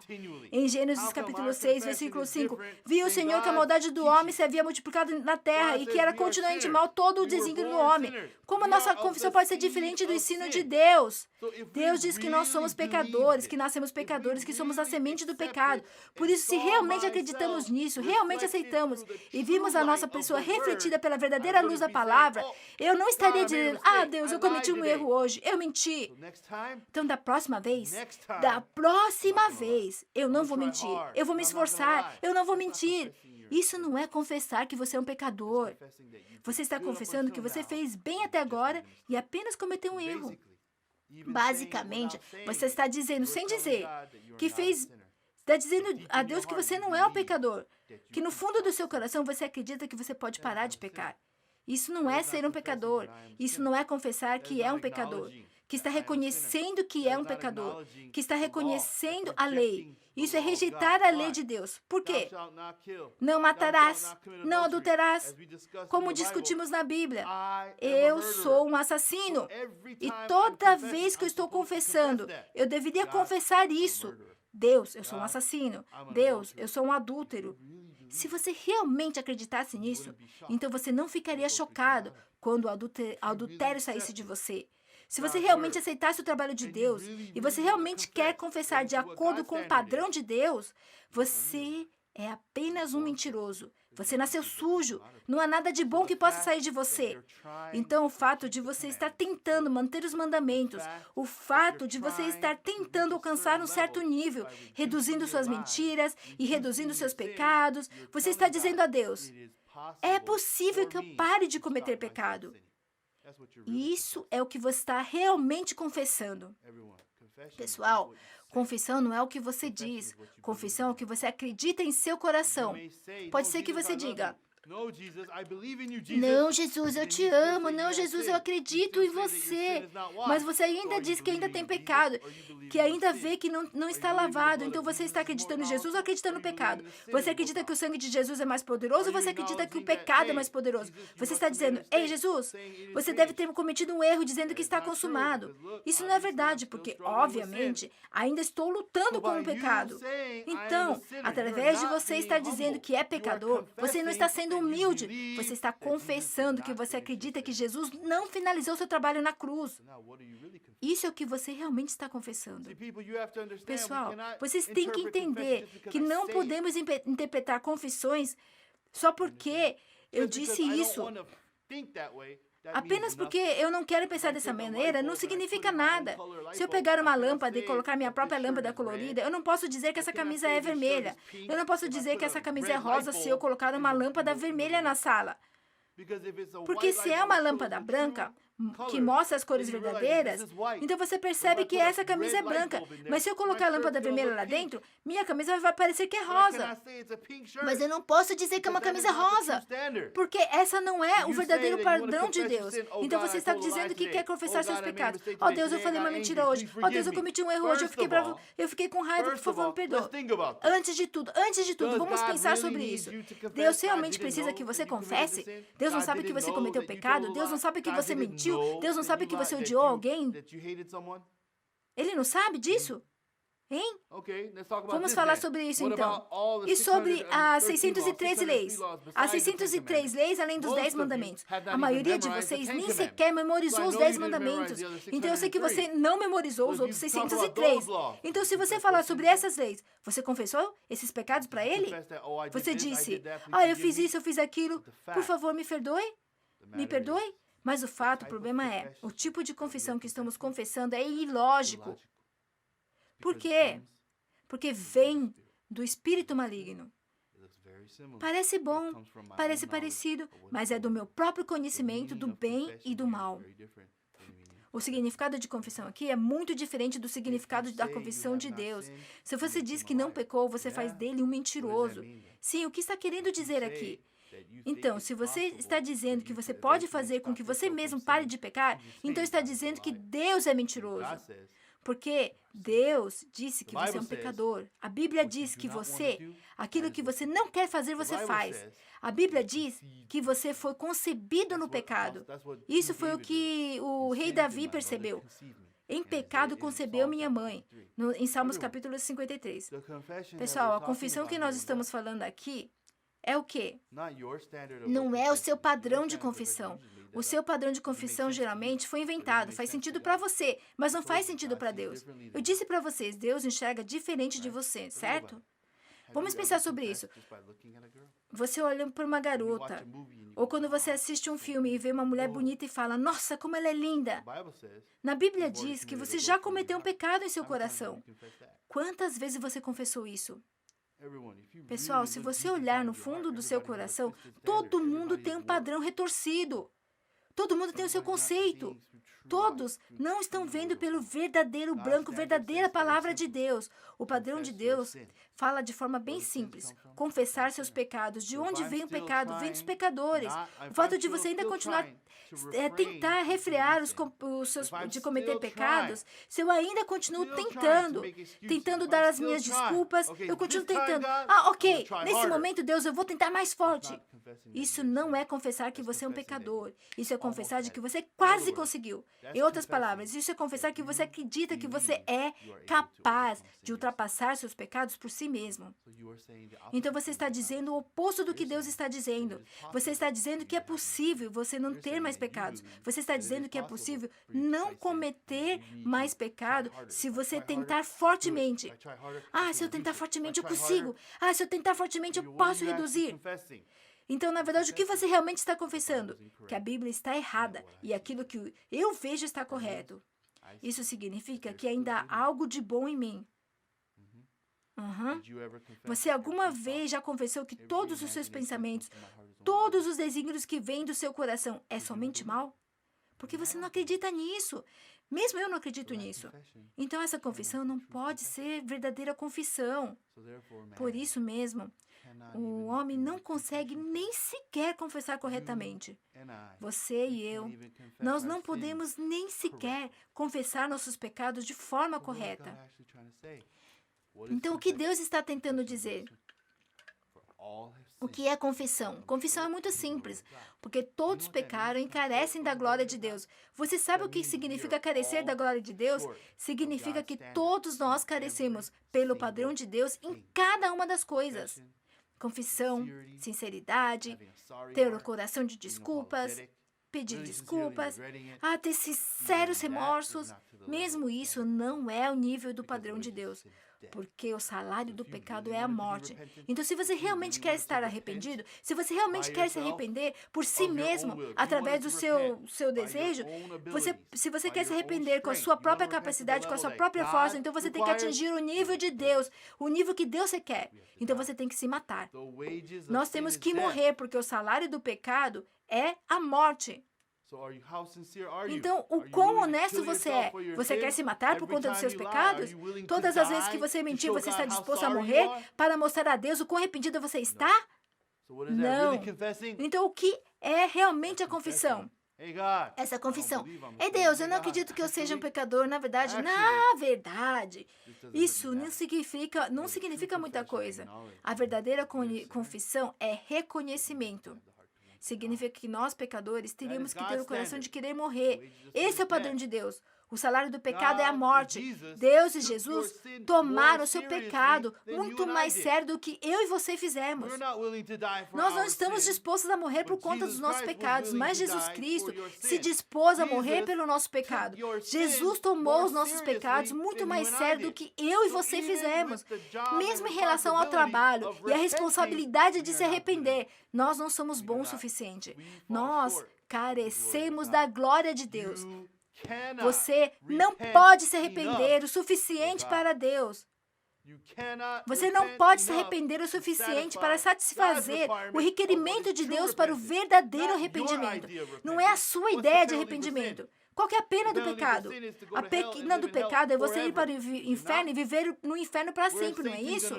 Em Gênesis, capítulo 6, versículo 5, viu o Senhor que a maldade do homem se havia multiplicado na terra e que era continuamente mal todo o desígnio do homem. Como a nossa confissão pode ser diferente do ensino de Deus? Deus diz que nós somos pecadores, que nascemos pecadores, que somos a semente do pecado. Por isso, se realmente acreditamos nisso, realmente aceitamos e vimos a nossa pessoa refletida pela verdadeira luz da palavra, eu não estaria dizendo, Deus, eu cometi um erro hoje, eu menti. Então, da próxima vez, eu não vou mentir. Eu vou me esforçar, eu não vou mentir. Isso não é confessar que você é um pecador. Você está confessando que você fez bem até agora e apenas cometeu um erro. Basicamente, você está dizendo, sem dizer, está dizendo a Deus que você não é um pecador. Que no fundo do seu coração você acredita que você pode parar de pecar. Isso não é ser um pecador. Isso não é confessar que é um pecador. Que está reconhecendo que é um pecador. Que está reconhecendo a lei. Isso é rejeitar a lei de Deus. Por quê? Não matarás, não adulterarás. Como discutimos na Bíblia, eu sou um assassino. E toda vez que eu estou confessando, eu deveria confessar isso. Deus, eu sou um assassino. Deus, eu sou um adúltero. Se você realmente acreditasse nisso, então você não ficaria chocado quando o adultério saísse de você. Se você realmente aceitasse o trabalho de Deus e você realmente quer confessar de acordo com o padrão de Deus, você é apenas um mentiroso. Você nasceu sujo. Não há nada de bom que possa sair de você. Então, o fato de você estar tentando manter os mandamentos, o fato de você estar tentando alcançar um certo nível, reduzindo suas mentiras e reduzindo seus pecados, você está dizendo a Deus: é possível que eu pare de cometer pecado. E isso é o que você está realmente confessando. Pessoal, confissão não é o que você diz. Confissão é o que você acredita em seu coração. Pode ser que você diga: não, Jesus, eu te amo. Não, Jesus, eu acredito em você. Mas você ainda diz que ainda tem pecado, que ainda vê que não está lavado. Então você está acreditando em Jesus ou acreditando no pecado? Você acredita que o sangue de Jesus é mais poderoso ou você acredita que o pecado é mais poderoso? Você está dizendo: ei, Jesus, você deve ter cometido um erro dizendo que está consumado. Isso não é verdade, porque, obviamente, ainda estou lutando com o pecado. Então, através de você estar dizendo que é pecador, você não está sendo humilde. Você está confessando que você acredita que Jesus não finalizou seu trabalho na cruz. Isso é o que você realmente está confessando. Pessoal, vocês têm que entender que não podemos interpretar confissões só porque eu disse isso. Apenas porque eu não quero pensar dessa maneira, não significa nada. Se eu pegar uma lâmpada e colocar minha própria lâmpada colorida, eu não posso dizer que essa camisa é vermelha. Eu não posso dizer que essa camisa é rosa se eu colocar uma lâmpada vermelha na sala. Porque se é uma lâmpada branca, que mostra as cores verdadeiras, então você percebe que essa camisa é branca. Mas se eu colocar a lâmpada vermelha lá dentro, minha camisa vai parecer que é rosa. Mas eu não posso dizer que é uma camisa rosa, porque essa não é o verdadeiro padrão de Deus. Então você está dizendo que quer confessar seus pecados. Oh Deus, eu falei uma mentira hoje. Oh Deus, eu cometi um erro hoje. Eu fiquei com raiva, por favor, me perdoa. Antes de tudo, vamos pensar sobre isso. Deus realmente precisa que você confesse? Deus não sabe que você cometeu pecado? Deus não sabe que você mentiu? Deus não sabe que você odiou alguém? Ele não sabe disso? Hein? Vamos falar sobre isso então. E sobre as 613 leis. As 603 leis, além dos 10 mandamentos. A maioria de vocês nem sequer memorizou os 10 mandamentos. Então eu sei que você não memorizou os outros 603. Então se você falar sobre essas leis, você confessou esses pecados para ele? Você disse: eu fiz isso, eu fiz aquilo. Por favor, me perdoe? Me perdoe? Mas o problema é, o tipo de confissão que estamos confessando é ilógico. Por quê? Porque vem do espírito maligno. Parece bom, parece parecido, mas é do meu próprio conhecimento do bem e do mal. O significado de confissão aqui é muito diferente do significado da confissão de Deus. Se você diz que não pecou, você faz dele um mentiroso. Sim, o que está querendo dizer aqui? Então, se você está dizendo que você pode fazer com que você mesmo pare de pecar, então está dizendo que Deus é mentiroso. Porque Deus disse que você é um pecador. A Bíblia diz que aquilo que você não quer fazer, você faz. A Bíblia diz que você foi concebido no pecado. Isso foi o que o rei Davi percebeu. Em pecado concebeu minha mãe, em Salmos capítulo 53. Pessoal, a confissão que nós estamos falando aqui é o quê? Não é o seu padrão de confissão. O seu padrão de confissão geralmente foi inventado, faz sentido para você, mas não faz sentido para Deus. Eu disse para vocês, Deus enxerga diferente de você, certo? Vamos pensar sobre isso. Você olha para uma garota, ou quando você assiste um filme e vê uma mulher bonita e fala: nossa, como ela é linda. Na Bíblia diz que você já cometeu um pecado em seu coração. Quantas vezes você confessou isso? Pessoal, se você olhar no fundo do seu coração, todo mundo tem um padrão retorcido. Todo mundo tem o seu conceito. Todos não estão vendo pelo verdadeiro branco, verdadeira palavra de Deus. O padrão de Deus fala de forma bem simples. Confessar seus pecados. De onde vem o pecado? Vem dos pecadores. O fato de você ainda continuar tentar refrear de cometer pecados, se eu ainda continuo tentando dar as minhas desculpas, eu continuo tentando. Ok, nesse momento, Deus, eu vou tentar mais forte. Isso não é confessar que você é um pecador. Isso é confessar de que você quase conseguiu. Em outras palavras, isso é confessar que você acredita que você é capaz de ultrapassar seus pecados por si mesmo. Então você está dizendo o oposto do que Deus está dizendo. Você está dizendo que é possível você não ter mais pecados. Você está dizendo que é possível não cometer mais pecado se você tentar fortemente. Ah, se eu tentar fortemente eu consigo. Ah, se eu tentar fortemente eu posso reduzir. Então, na verdade, o que você realmente está confessando? Que a Bíblia está errada e aquilo que eu vejo está correto. Isso significa que ainda há algo de bom em mim. Uhum. Você alguma vez já confessou que todos os seus pensamentos, todos os desígnios que vêm do seu coração é somente mal? Porque você não acredita nisso. Mesmo eu não acredito nisso. Então, essa confissão não pode ser verdadeira confissão. Por isso mesmo, o homem não consegue nem sequer confessar corretamente. Você e eu, nós não podemos nem sequer confessar nossos pecados de forma correta. Então, o que Deus está tentando dizer? O que é confissão? Confissão é muito simples, porque todos pecaram e carecem da glória de Deus. Você sabe o que significa carecer da glória de Deus? Significa que todos nós carecemos pelo padrão de Deus em cada uma das coisas. Confissão, sinceridade, ter o coração de desculpas, pedir desculpas, ter sinceros remorsos. Mesmo isso não é o nível do padrão de Deus, porque o salário do pecado é a morte. Então, se você realmente quer estar arrependido, se você realmente quer se arrepender por si mesmo, através do seu desejo, se você quer se arrepender com a sua própria capacidade, com a sua própria força, então você tem que atingir o nível de Deus, o nível que Deus quer. Então, você tem que se matar. Nós temos que morrer, porque o salário do pecado é a morte. Então, o quão honesto você é? Você quer se matar por conta dos seus pecados? Todas as vezes que você mentir, você está disposto a morrer para mostrar a Deus o quão arrependido você está? Não. Então, o que é realmente a confissão? Essa confissão. Deus, eu não acredito que eu seja um pecador. Na verdade, isso não significa muita coisa. A verdadeira confissão é reconhecimento. Significa que nós, pecadores, teríamos que ter o coração de querer morrer. Esse é o padrão de Deus. O salário do pecado é a morte. Deus e Jesus tomaram o seu pecado muito mais sério do que eu e você fizemos. Nós não estamos dispostos a morrer por conta dos nossos pecados, mas Jesus Cristo se dispôs a morrer pelo nosso pecado. Jesus tomou os nossos pecados muito mais sério do que eu e você fizemos. Mesmo em relação ao trabalho e a responsabilidade de se arrepender, nós não somos bons o suficiente. Nós carecemos da glória de Deus. Você não pode se arrepender o suficiente para Deus. Você não pode se arrepender o suficiente para satisfazer o requerimento de Deus para o verdadeiro arrependimento. Não é a sua ideia de arrependimento. Qual que é a pena do pecado? A pena do pecado é você ir para o inferno e viver no inferno para sempre, não é isso?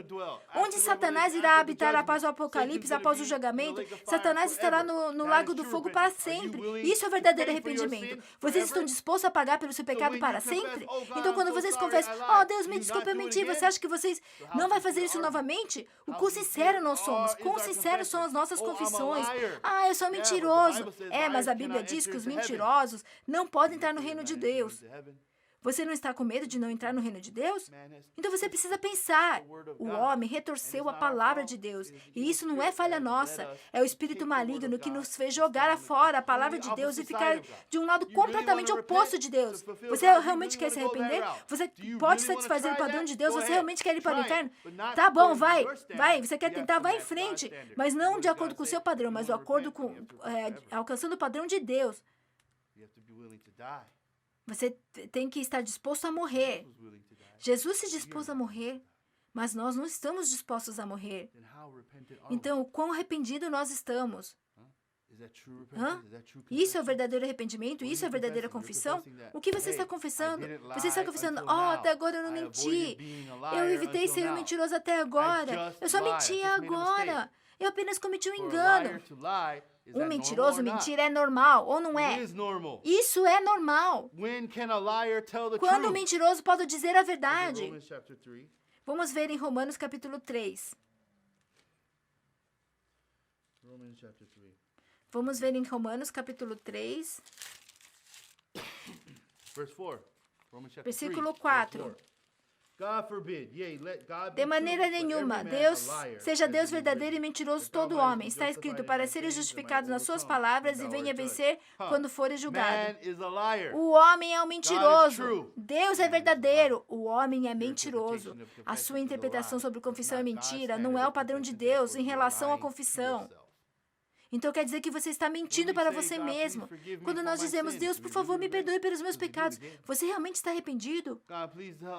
Onde Satanás irá habitar após o Apocalipse, após o julgamento, Satanás estará no lago do fogo para sempre. Isso é o verdadeiro arrependimento. Vocês estão dispostos a pagar pelo seu pecado para sempre? Então, quando vocês confessam, Deus, me desculpe, eu menti, você acha que vocês não vão fazer isso novamente? O quão sincero nós somos, quão sinceros são as nossas confissões. Eu sou mentiroso. Mas a Bíblia diz que os mentirosos não podem entrar no reino de Deus. Você não está com medo de não entrar no reino de Deus? Então você precisa pensar. O homem retorceu a palavra de Deus. E isso não é falha nossa. É o espírito maligno que nos fez jogar fora a palavra de Deus e ficar de um lado completamente oposto de Deus. Você realmente quer se arrepender? Você pode satisfazer o padrão de Deus? Você realmente quer ir para o inferno? Tá bom, vai. Você quer tentar? Vai em frente. Mas não de acordo com o seu padrão, mas de acordo com alcançando o padrão de Deus. Você tem que estar disposto a morrer. Jesus se dispôs a morrer, mas nós não estamos dispostos a morrer. Então, o quão arrependido nós estamos? Isso é o verdadeiro arrependimento? Isso é a verdadeira confissão? O que você está confessando? Você está confessando, até agora eu não menti. Eu evitei ser um mentiroso até agora. Eu só menti agora. Eu apenas cometi um engano. Um mentiroso mentir é normal, ou não é? Isso é normal. Quando o mentiroso pode dizer a verdade? Vamos ver em Romanos capítulo 3. Vamos ver em Romanos capítulo 3. Versículo 4. De maneira nenhuma, seja Deus verdadeiro e mentiroso todo homem. Está escrito, para serem justificados nas suas palavras e venha vencer quando forem julgado. O homem é um mentiroso. Deus é verdadeiro. O homem é mentiroso. A sua interpretação sobre confissão é mentira. Não é o padrão de Deus em relação à confissão. Então quer dizer que você está mentindo para você mesmo. Quando nós dizemos, Deus, por favor, me perdoe pelos meus pecados, você realmente está arrependido?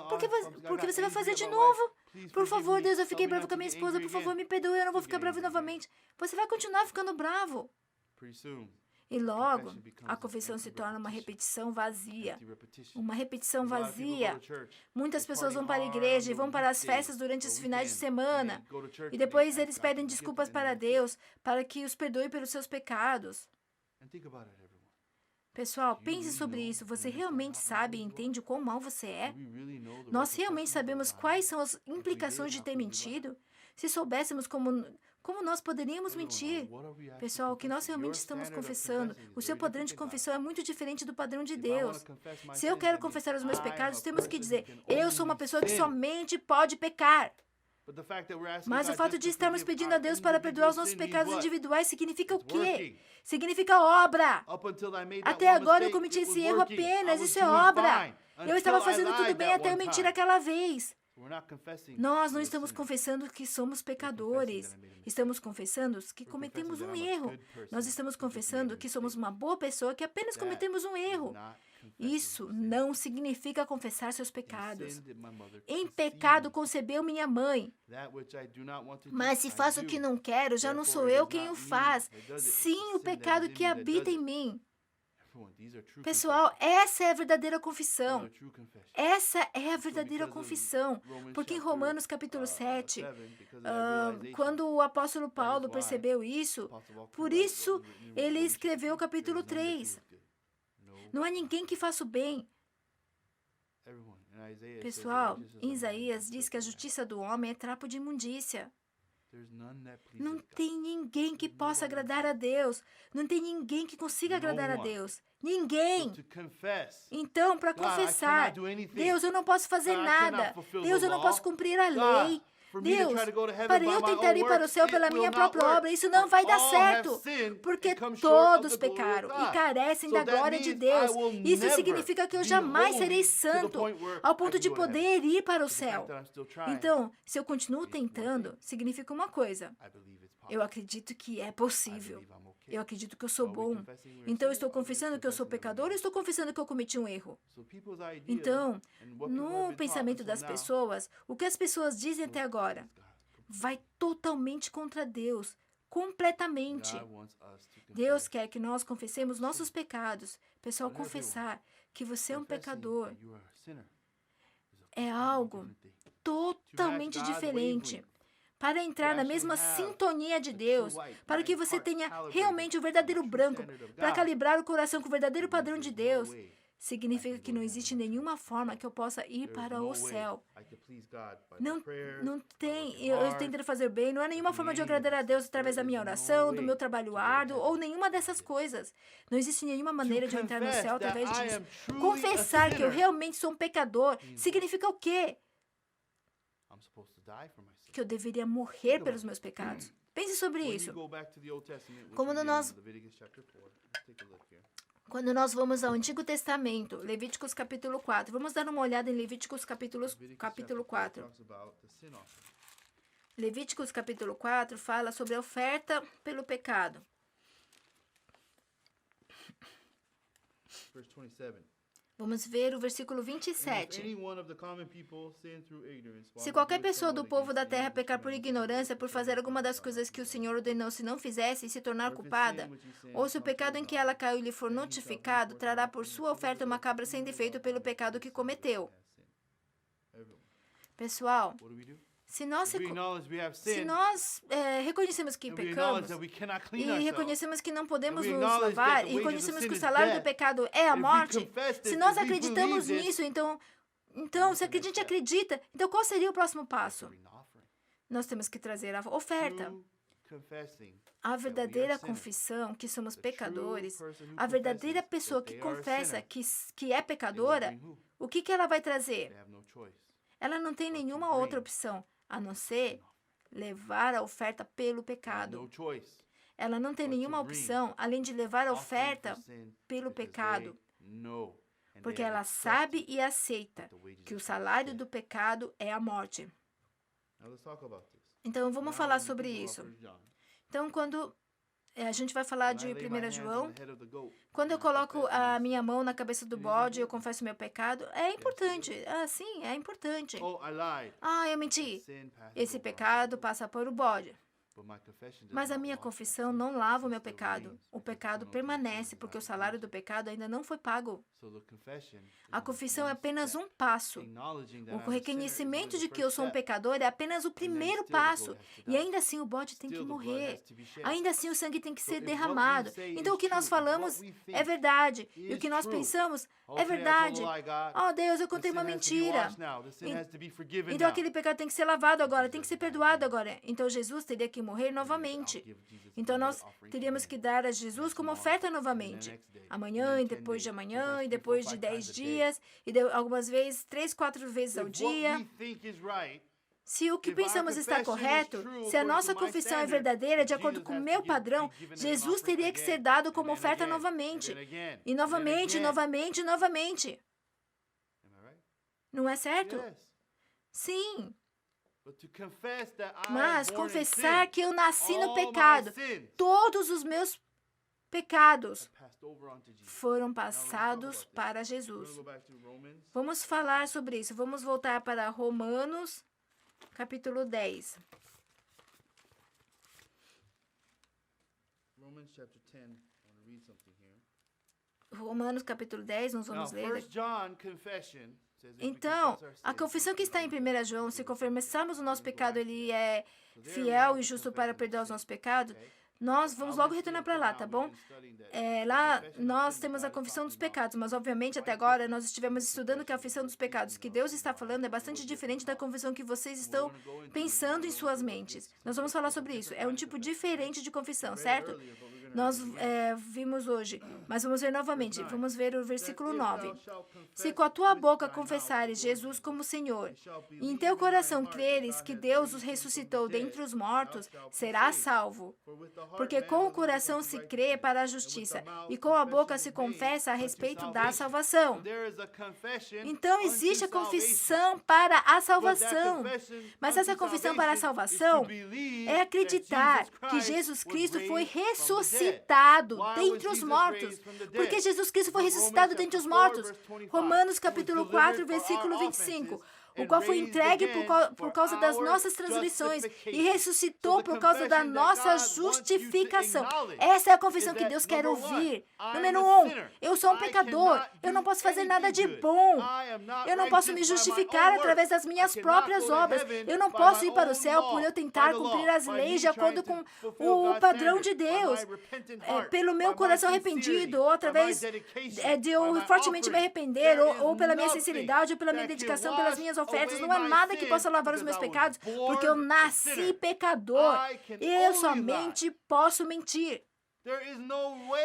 Porque você vai fazer de novo? Por favor, Deus, eu fiquei bravo com a minha esposa, por favor, me perdoe, eu não vou ficar bravo novamente. Você vai continuar ficando bravo. E logo, a confissão se torna uma repetição vazia. Uma repetição vazia. Muitas pessoas vão para a igreja e vão para as festas durante os finais de semana. E depois eles pedem desculpas para Deus, para que os perdoe pelos seus pecados. Pessoal, pense sobre isso. Você realmente sabe e entende o quão mal você é? Nós realmente sabemos quais são as implicações de ter mentido? Se soubéssemos como nós poderíamos mentir? Pessoal, o que nós realmente estamos confessando, o seu padrão de confissão é muito diferente do padrão de Deus. Se eu quero confessar os meus pecados, temos que dizer, eu sou uma pessoa que somente pode pecar. Mas o fato de estarmos pedindo a Deus para perdoar os nossos pecados individuais significa o quê? Significa obra. Até agora eu cometi esse erro apenas, isso é obra. Eu estava fazendo tudo bem até eu mentir aquela vez. Nós não estamos confessando que somos pecadores. Estamos confessando que cometemos um erro. Nós estamos confessando que somos uma boa pessoa, que apenas cometemos um erro. Isso não significa confessar seus pecados. Em pecado concebeu minha mãe. Mas se faço o que não quero, já não sou eu quem o faz. Sim, o pecado que habita em mim. Pessoal, essa é a verdadeira confissão. Essa é a verdadeira confissão. Porque em Romanos capítulo 7, quando o apóstolo Paulo percebeu isso, por isso ele escreveu o capítulo 3. Não há ninguém que faça o bem. Pessoal, em Isaías diz que a justiça do homem é trapo de imundícia. Não tem ninguém que possa agradar a Deus. Não tem ninguém que consiga agradar a Deus. Ninguém. Então, para confessar, Deus, eu não posso fazer nada. Deus, eu não posso cumprir a lei. Deus, para eu tentar ir para o céu pela minha própria obra, isso não vai dar certo, porque todos pecaram e carecem da glória de Deus. Isso significa que eu jamais serei santo ao ponto de poder ir para o céu. Então, se eu continuo tentando, significa uma coisa. Eu acredito que é possível. Eu acredito que eu sou bom. Então, eu estou confessando que eu sou pecador ou estou confessando que eu cometi um erro? Então, no pensamento das pessoas, o que as pessoas dizem até agora vai totalmente contra Deus, completamente. Deus quer que nós confessemos nossos pecados. Pessoal, confessar que você é um pecador é algo totalmente diferente. Para entrar na mesma sintonia de Deus, para que você tenha realmente o verdadeiro branco, para calibrar o coração com o verdadeiro padrão de Deus, significa que não existe nenhuma forma que eu possa ir para o céu. Não tem, eu tentando fazer bem, não há nenhuma forma de eu agradar a Deus através da minha oração, do meu trabalho árduo, ou nenhuma dessas coisas. Não existe nenhuma maneira de eu entrar no céu através disso. Confessar que eu realmente sou um pecador, significa o quê? Que eu deveria morrer pelos meus pecados. Pense sobre isso. Quando nós vamos ao Antigo Testamento, Levíticos capítulo 4, vamos dar uma olhada em Levíticos capítulo 4. Levíticos capítulo 4 fala sobre a oferta pelo pecado. Vamos ver o versículo 27. Se qualquer pessoa do povo da terra pecar por ignorância, por fazer alguma das coisas que o Senhor ordenou se não fizesse e se tornar culpada, ou se o pecado em que ela caiu lhe for notificado, trará por sua oferta uma cabra sem defeito pelo pecado que cometeu. Pessoal, se nós reconhecemos que pecamos e reconhecemos que não podemos nos lavar e reconhecemos que o salário do pecado é a morte, se nós acreditamos nisso, então se a gente acredita, então qual seria o próximo passo? Nós temos que trazer a oferta A verdadeira confissão que somos pecadores, a verdadeira pessoa que confessa que é pecadora, o que ela vai trazer? Ela não tem nenhuma outra opção, a não ser levar a oferta pelo pecado. Ela não tem nenhuma opção além de levar a oferta pelo pecado, porque ela sabe e aceita que o salário do pecado é a morte. Então, vamos falar sobre isso. Então, quando a gente vai falar de 1 João, quando eu coloco a minha mão na cabeça do bode, eu confesso meu pecado, é importante. Sim, é importante. Eu menti. Esse pecado passa por o bode. Mas a minha confissão não lava o meu pecado. O pecado permanece porque o salário do pecado ainda não foi pago. A confissão é apenas um passo. O reconhecimento de que eu sou um pecador é apenas o primeiro passo. E ainda assim o bode tem que morrer. Ainda assim o sangue tem que ser derramado. Então o que nós falamos é verdade. E o que nós pensamos é verdade. Oh Deus, eu contei uma mentira. Então aquele pecado tem que ser lavado agora, tem que ser perdoado agora. Então Jesus teria que morrer novamente. Então nós teríamos que dar a Jesus como oferta novamente. Amanhã e depois de amanhã e depois de 10 dias e algumas vezes 3, 4 vezes ao dia. Se o que pensamos está correto, se a nossa confissão é verdadeira, de acordo com o meu padrão, Jesus teria que ser dado como oferta novamente. E novamente, novamente, novamente. Não é certo? Sim. Mas confessar que eu nasci no pecado, todos os meus pecados foram passados para Jesus. Vamos falar sobre isso. Vamos voltar para Romanos, capítulo 10. Romanos, capítulo 10, nós vamos ler. Então, a confissão que está em 1 João, se confessarmos o nosso pecado, ele é fiel e justo para perdoar os nossos pecados, nós vamos logo retornar para lá, tá bom? Lá nós temos a confissão dos pecados, mas obviamente até agora nós estivemos estudando que a confissão dos pecados que Deus está falando é bastante diferente da confissão que vocês estão pensando em suas mentes. Nós vamos falar sobre isso. É um tipo diferente de confissão, certo? Nós vimos hoje, mas vamos ver novamente. Vamos ver o versículo 9. Se com a tua boca confessares Jesus como Senhor, e em teu coração creres que Deus os ressuscitou dentre os mortos, serás salvo. Porque com o coração se crê para a justiça, e com a boca se confessa a respeito da salvação. Então existe a confissão para a salvação. Mas essa confissão para a salvação é acreditar que Jesus Cristo foi ressuscitado dentre os mortos. Porque Jesus Cristo foi ressuscitado dentre os mortos. Romanos capítulo 4, versículo 25. O qual foi entregue por causa das nossas transgressões e ressuscitou por causa da nossa justificação. Essa é a confissão que Deus quer ouvir. Número 1, eu sou um pecador. Eu não posso fazer nada de bom. Eu não posso me justificar através das minhas próprias obras. Eu não posso ir para o céu por eu tentar cumprir as leis de acordo com o padrão de Deus. Pelo meu coração arrependido, ou através de eu fortemente me arrepender, ou pela minha sinceridade, ou pela minha dedicação, pelas minhas ofertas, não há nada que possa lavar os meus pecados, porque eu nasci pecador. Eu somente posso mentir.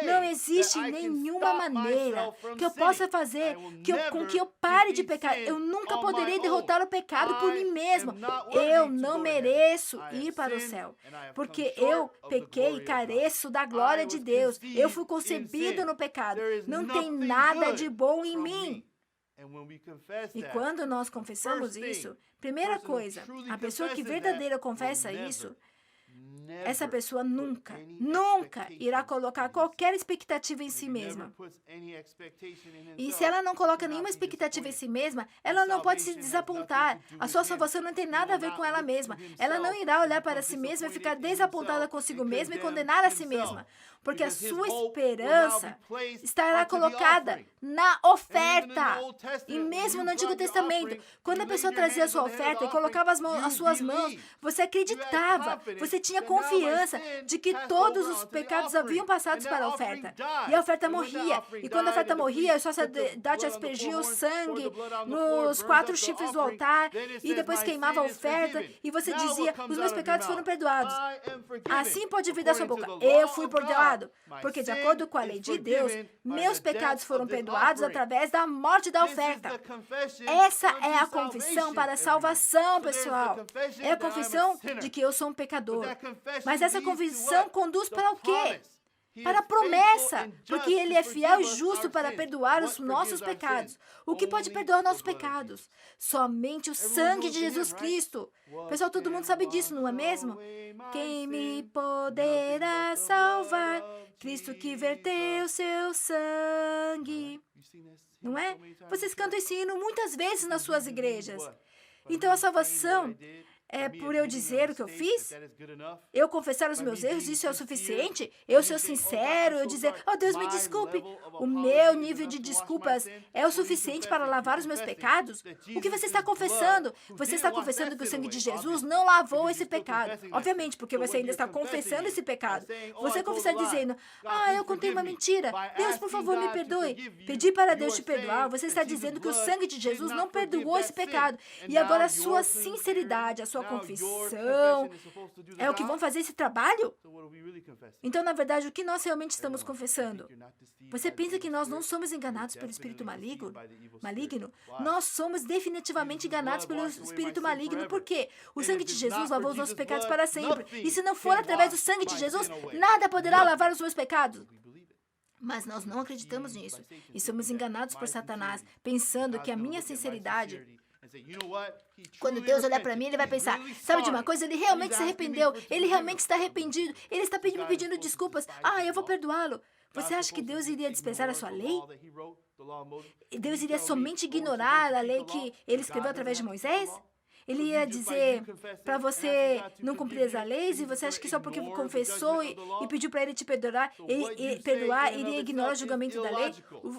Não existe nenhuma maneira que eu possa fazer com que eu pare de pecar. Eu nunca poderei derrotar o pecado por mim mesmo. Eu não mereço ir para o céu, porque eu pequei e careço da glória de Deus. Eu fui concebido no pecado. Não tem nada de bom em mim. E quando nós confessamos isso, primeira coisa, a pessoa que verdadeira confessa isso, essa pessoa nunca irá colocar qualquer expectativa em si mesma. E se ela não coloca nenhuma expectativa em si mesma, ela não pode se desapontar. A sua salvação não tem nada a ver com ela mesma. Ela não irá olhar para si mesma e ficar desapontada consigo mesma e condenar a si mesma. Porque a sua esperança estará colocada na oferta. E mesmo no Antigo Testamento, quando a pessoa trazia a sua oferta e colocava as suas mãos, você acreditava, você tinha confiança de que todos os pecados haviam passado para a oferta. E a oferta morria. E quando a oferta morria, o sacerdote aspergia o sangue nos 4 chifres do altar e depois queimava a oferta e você dizia, os meus pecados foram perdoados. Assim pode vir da sua boca, eu fui perdoado. Porque de acordo com a lei de Deus, meus pecados foram perdoados através da morte da oferta. Essa é a confissão para a salvação, pessoal. É a confissão de que eu sou um pecador. Mas essa confissão conduz para o quê? Para a promessa, porque Ele é fiel e justo para perdoar os nossos pecados. O que pode perdoar nossos pecados? Somente o sangue de Jesus Cristo. Pessoal, todo mundo sabe disso, não é mesmo? Quem me poderá salvar? Cristo que verteu seu sangue. Não é? Vocês cantam esse hino muitas vezes nas suas igrejas. Então a salvação é por eu dizer o que eu fiz? Eu confessar os meus erros, isso é o suficiente? Eu ser sincero, eu dizer, oh Deus, me desculpe. O meu nível de desculpas é o suficiente para lavar os meus pecados? O que você está confessando? Você está confessando que o sangue de Jesus não lavou esse pecado. Obviamente, porque você ainda está confessando esse pecado. Você confessar dizendo, eu contei uma mentira. Deus, por favor, me perdoe. Pedir para Deus te perdoar, você está dizendo que o sangue de Jesus não perdoou esse pecado. E agora a sua sinceridade, a sua confissão é o que vão fazer esse trabalho? Então, na verdade, o que nós realmente estamos confessando? Você pensa que nós não somos enganados pelo espírito maligno? Nós somos definitivamente enganados pelo espírito maligno. Por quê? O sangue de Jesus lavou os nossos pecados para sempre. E se não for através do sangue de Jesus, nada poderá lavar os meus pecados. Mas nós não acreditamos nisso. E somos enganados por Satanás, pensando que a minha sinceridade... Quando Deus olhar para mim, Ele vai pensar, sabe de uma coisa? Ele realmente se arrependeu, Ele realmente está arrependido, Ele está me pedindo desculpas, eu vou perdoá-lo. Você acha que Deus iria desprezar a sua lei? Deus iria somente ignorar a lei que Ele escreveu através de Moisés? Ele ia dizer para você não cumprir as leis e você acha que só porque confessou e pediu para Ele te perdoar, iria ignorar o julgamento da lei?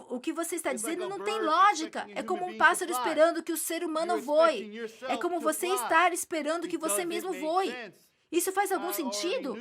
O que você está dizendo não tem lógica. É como um pássaro esperando que o ser humano voe. É como você estar esperando que você mesmo voe. Isso faz algum sentido?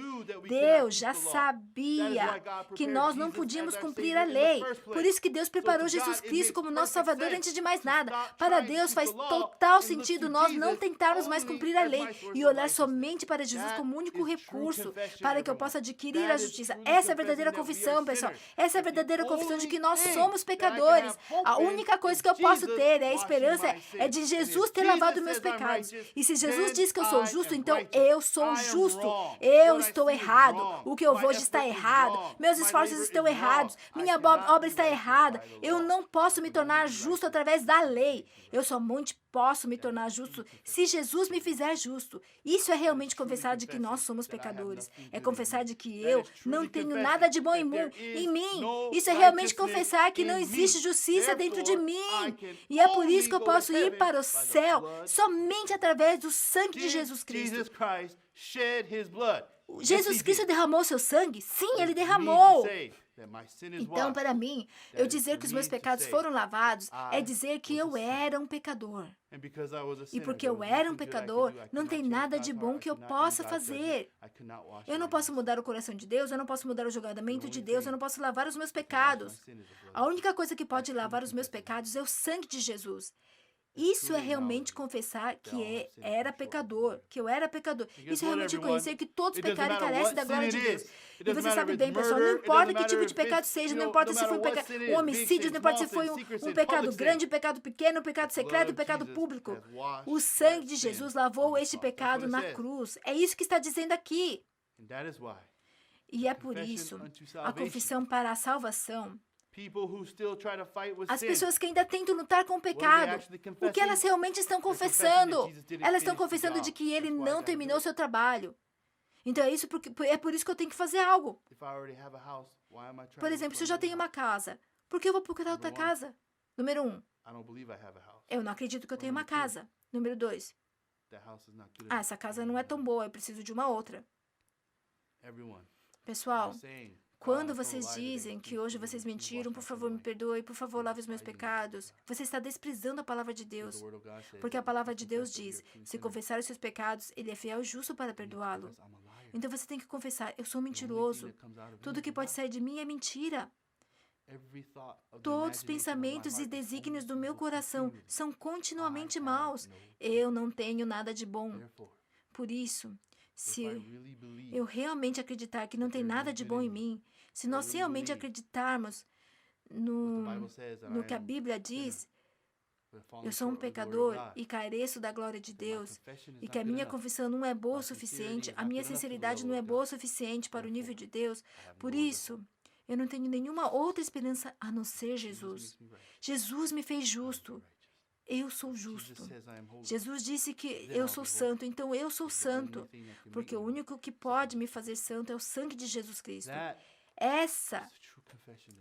Deus já sabia que nós não podíamos cumprir a lei. Por isso que Deus preparou Jesus Cristo como nosso Salvador antes de mais nada. Para Deus faz total sentido nós não tentarmos mais cumprir a lei e olhar somente para Jesus como único recurso para que eu possa adquirir a justiça. Essa é a verdadeira confissão, pessoal. Essa é a verdadeira confissão de que nós somos pecadores. A única coisa que eu posso ter é a esperança de Jesus ter lavado meus pecados. E se Jesus diz que eu sou justo, então eu sou justo. Eu estou errado. O que eu vou hoje está errado. Meus esforços estão errados. Minha obra está errada. Eu não posso me tornar justo através da lei. Eu somente posso me tornar justo se Jesus me fizer justo. Isso é realmente confessar de que nós somos pecadores. É confessar de que eu não tenho nada de bom em mim. Isso é realmente confessar que não existe justiça dentro de mim. E é por isso que eu posso ir para o céu somente através do sangue de Jesus Cristo. Jesus Cristo derramou seu sangue? Sim, Ele derramou. Então, para mim, eu dizer que os meus pecados foram lavados é dizer que eu era um pecador. E porque eu era um pecador, não tem nada de bom que eu possa fazer. Eu não posso mudar o coração de Deus, eu não posso mudar o julgamento de Deus, eu não posso lavar os meus pecados. A única coisa que pode lavar os meus pecados é o sangue de Jesus. Isso é realmente confessar que era pecador, que eu era pecador. Isso é realmente reconhecer que todos pecaram e carecem da glória de Deus. E você sabe bem, pessoal, não importa que tipo de pecado seja, não importa se foi um homicídio, não importa se foi um pecado grande, um pecado pequeno, um pecado secreto, um pecado público. O sangue de Jesus lavou este pecado na cruz. É isso que está dizendo aqui. E é por isso, a confissão para a salvação. As pessoas que ainda tentam lutar com o pecado, o que elas realmente estão confessando? Elas estão confessando de que Ele não terminou seu trabalho. Então é por isso que eu tenho que fazer algo. Por exemplo, se eu já tenho uma casa, por que eu vou procurar outra casa? Número 1. Eu não acredito que eu tenho uma casa. Número 2. Essa casa não é tão boa, eu preciso de uma outra. Pessoal, quando vocês dizem que hoje vocês mentiram, por favor, me perdoe, por favor, lave os meus pecados, você está desprezando a palavra de Deus. Porque a palavra de Deus diz, se confessar os seus pecados, Ele é fiel e justo para perdoá-lo. Então você tem que confessar, eu sou mentiroso. Tudo que pode sair de mim é mentira. Todos os pensamentos e desígnios do meu coração são continuamente maus. Eu não tenho nada de bom. Por isso, se eu realmente acreditar que não tem nada de bom em mim, se nós realmente acreditarmos no que a Bíblia diz, eu sou um pecador e careço da glória de Deus, e que a minha confissão não é boa o suficiente, a minha sinceridade não é boa o suficiente para o nível de Deus, por isso, eu não tenho nenhuma outra esperança a não ser Jesus. Jesus me fez justo. Eu sou justo. Jesus disse que eu sou santo, então eu sou santo, porque o único que pode me fazer santo é o sangue de Jesus Cristo. Essa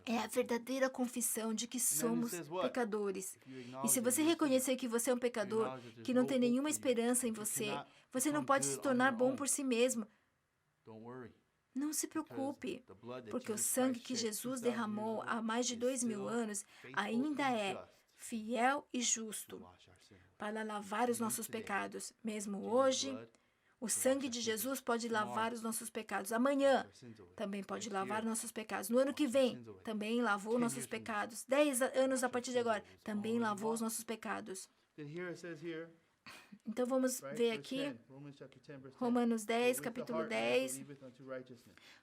é a verdadeira confissão de que somos pecadores. E se você reconhecer que você é um pecador, que não tem nenhuma esperança em você, você não pode se tornar bom por si mesmo. Não se preocupe, porque o sangue que Jesus derramou há mais de 2000 anos ainda é fiel e justo para lavar os nossos pecados. Mesmo hoje, o sangue de Jesus pode lavar os nossos pecados. Amanhã também pode lavar nossos pecados. No ano que vem, também lavou nossos pecados. 10 anos a partir de agora, também lavou os nossos pecados. Então vamos ver aqui, Romanos 10, capítulo 10.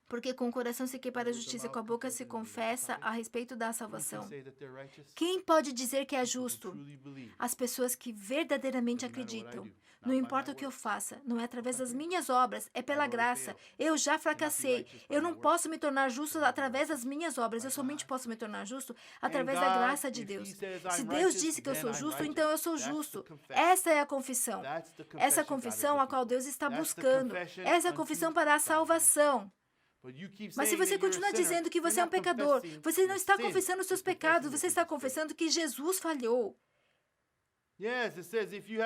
Porque com o coração se quer para a justiça, com a boca se confessa a respeito da salvação. Quem pode dizer que é justo? As pessoas que verdadeiramente acreditam. Não importa o que eu faça, não é através das minhas obras, é pela graça. Eu já fracassei. Eu não posso me tornar justo através das minhas obras. Eu somente posso me tornar justo através da graça de Deus. Se Deus disse que eu sou justo, então eu sou justo. Essa é a confissão. Essa é a confissão a qual Deus está buscando. Essa é a confissão para a salvação. Mas se você continuar dizendo que você é um pecador, você não está confessando os seus pecados, você está confessando que Jesus falhou.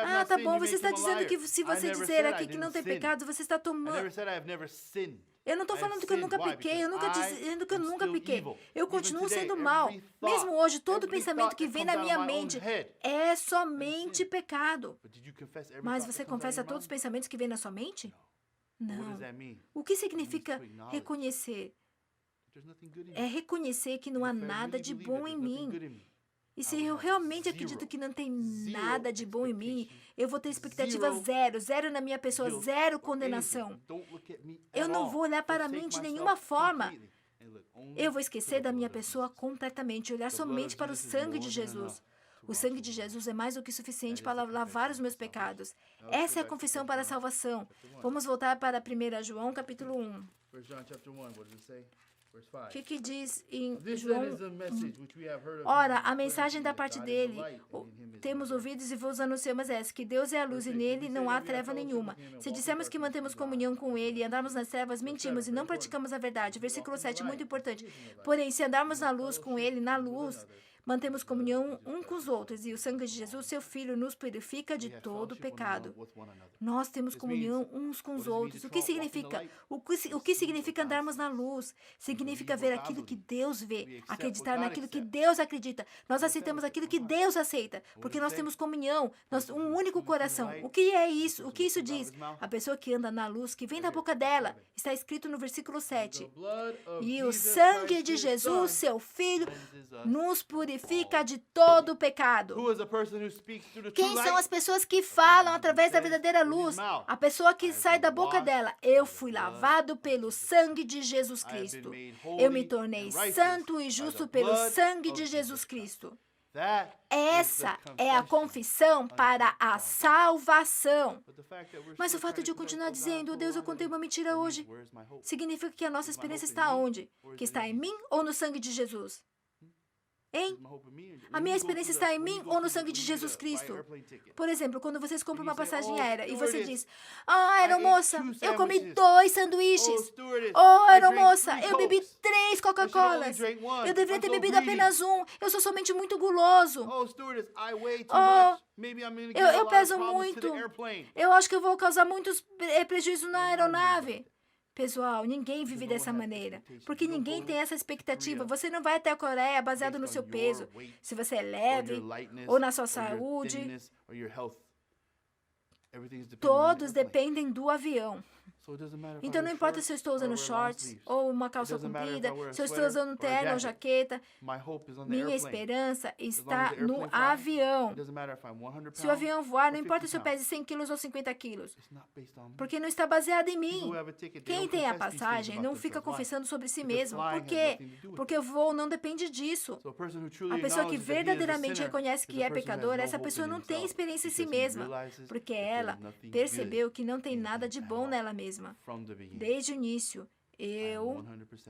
Ah, tá bom, você está dizendo que se você dizer aqui que não tem pecado, você está tomando... Eu não estou falando que eu nunca pequei, eu nunca dizendo que eu nunca pequei. Eu continuo sendo mal. Mesmo hoje, todo pensamento que vem na minha mente é somente pecado. Mas você confessa todos os pensamentos que vêm na sua mente? Não. O que significa reconhecer? É reconhecer que não há nada de bom em mim. E se eu realmente acredito que não tem nada de bom em mim, eu vou ter expectativa zero, zero na minha pessoa, zero condenação. Eu não vou olhar para mim de nenhuma forma. Eu vou esquecer da minha pessoa completamente, olhar somente para o sangue de Jesus. O sangue de Jesus é mais do que suficiente para lavar os meus pecados. Essa é a confissão para a salvação. Vamos voltar para 1 João, capítulo 1. O que diz em João? Ora, a mensagem da parte dele, temos ouvidos e vos anunciamos essa, que Deus é a luz e nele não há treva nenhuma. Se dissermos que mantemos comunhão com ele e andarmos nas trevas, mentimos e não praticamos a verdade. Versículo 7, muito importante. Porém, se andarmos na luz com ele, na luz, mantemos comunhão um com os outros, e o sangue de Jesus, seu Filho, nos purifica de todo pecado. Nós temos comunhão uns com os outros. O que significa? O que significa andarmos na luz? Significa ver aquilo que Deus vê, acreditar naquilo que Deus acredita. Nós aceitamos aquilo que Deus aceita, porque nós temos comunhão, um único coração. O que é isso? O que isso diz? A pessoa que anda na luz, que vem da boca dela, está escrito no versículo 7. E o sangue de Jesus, seu Filho, nos purifica de todo o pecado. Quem são as pessoas que falam através da verdadeira luz? A pessoa que sai da boca dela. Eu fui lavado pelo sangue de Jesus Cristo. Eu me tornei santo e justo pelo sangue de Jesus Cristo. Essa é a confissão para a salvação. Mas o fato de eu continuar dizendo, Deus, eu contei uma mentira hoje, significa que a nossa esperança está onde? Que está em mim ou no sangue de Jesus? Hein? A minha experiência está em mim ou no sangue de Jesus Cristo? Por exemplo, quando vocês compram uma passagem aérea e você diz, aeromoça, eu comi 2 sanduíches. Aeromoça, eu bebi 3 Coca-Colas. Eu deveria ter bebido apenas 1. Eu sou somente muito guloso. Eu peso muito. Eu acho que eu vou causar muitos prejuízos na aeronave. Pessoal, ninguém vive dessa maneira, porque ninguém tem essa expectativa. Você não vai até a Coreia baseado no seu peso, se você é leve ou na sua saúde. Todos dependem do avião. Então não importa se eu estou usando shorts ou uma calça comprida, se eu estou usando terno ou jaqueta, minha esperança está no avião. Se o avião voar, não importa se eu pese 100 quilos ou 50 quilos, porque não está baseado em mim. Quem tem a passagem não fica confessando sobre si mesmo. Por quê? Porque o voo não depende disso. A pessoa que verdadeiramente reconhece que é pecadora, essa pessoa não tem experiência em si mesma, porque ela percebeu que não tem nada de bom nela mesma. Desde o início, eu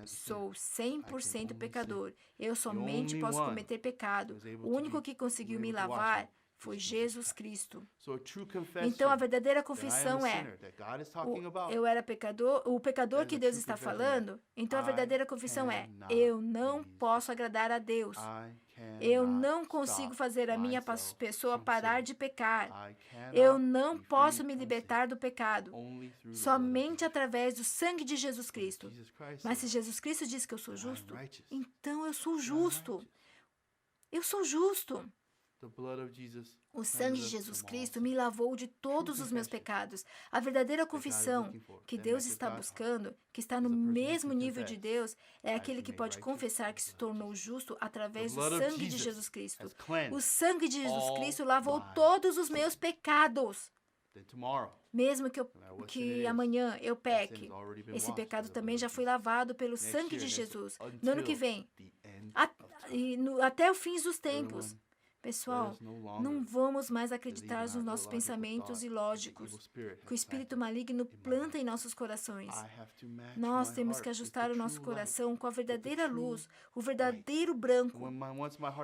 sou 100% pecador. Eu somente posso cometer pecado. O único que conseguiu me lavar foi Jesus Cristo. Então, a verdadeira confissão é: eu era pecador, o pecador que Deus está falando. Então, a verdadeira confissão é: eu não posso agradar a Deus. Eu não consigo fazer a minha pessoa parar de pecar. Eu não posso me libertar do pecado. Somente através do sangue de Jesus Cristo. Mas se Jesus Cristo diz que eu sou justo, então eu sou justo. Eu sou justo. O sangue de Jesus Cristo me lavou de todos os meus pecados. A verdadeira confissão que Deus está buscando, que está no mesmo nível de Deus, é aquele que pode confessar que se tornou justo através do sangue de Jesus Cristo. O sangue de Jesus Cristo lavou todos os meus pecados. Mesmo que amanhã eu peque, esse pecado também já foi lavado pelo sangue de Jesus. No ano que vem, até o fim dos tempos. Pessoal, não vamos mais acreditar nos nossos pensamentos ilógicos que o espírito maligno planta em nossos corações. Nós temos que ajustar o nosso coração com a verdadeira luz, o verdadeiro branco.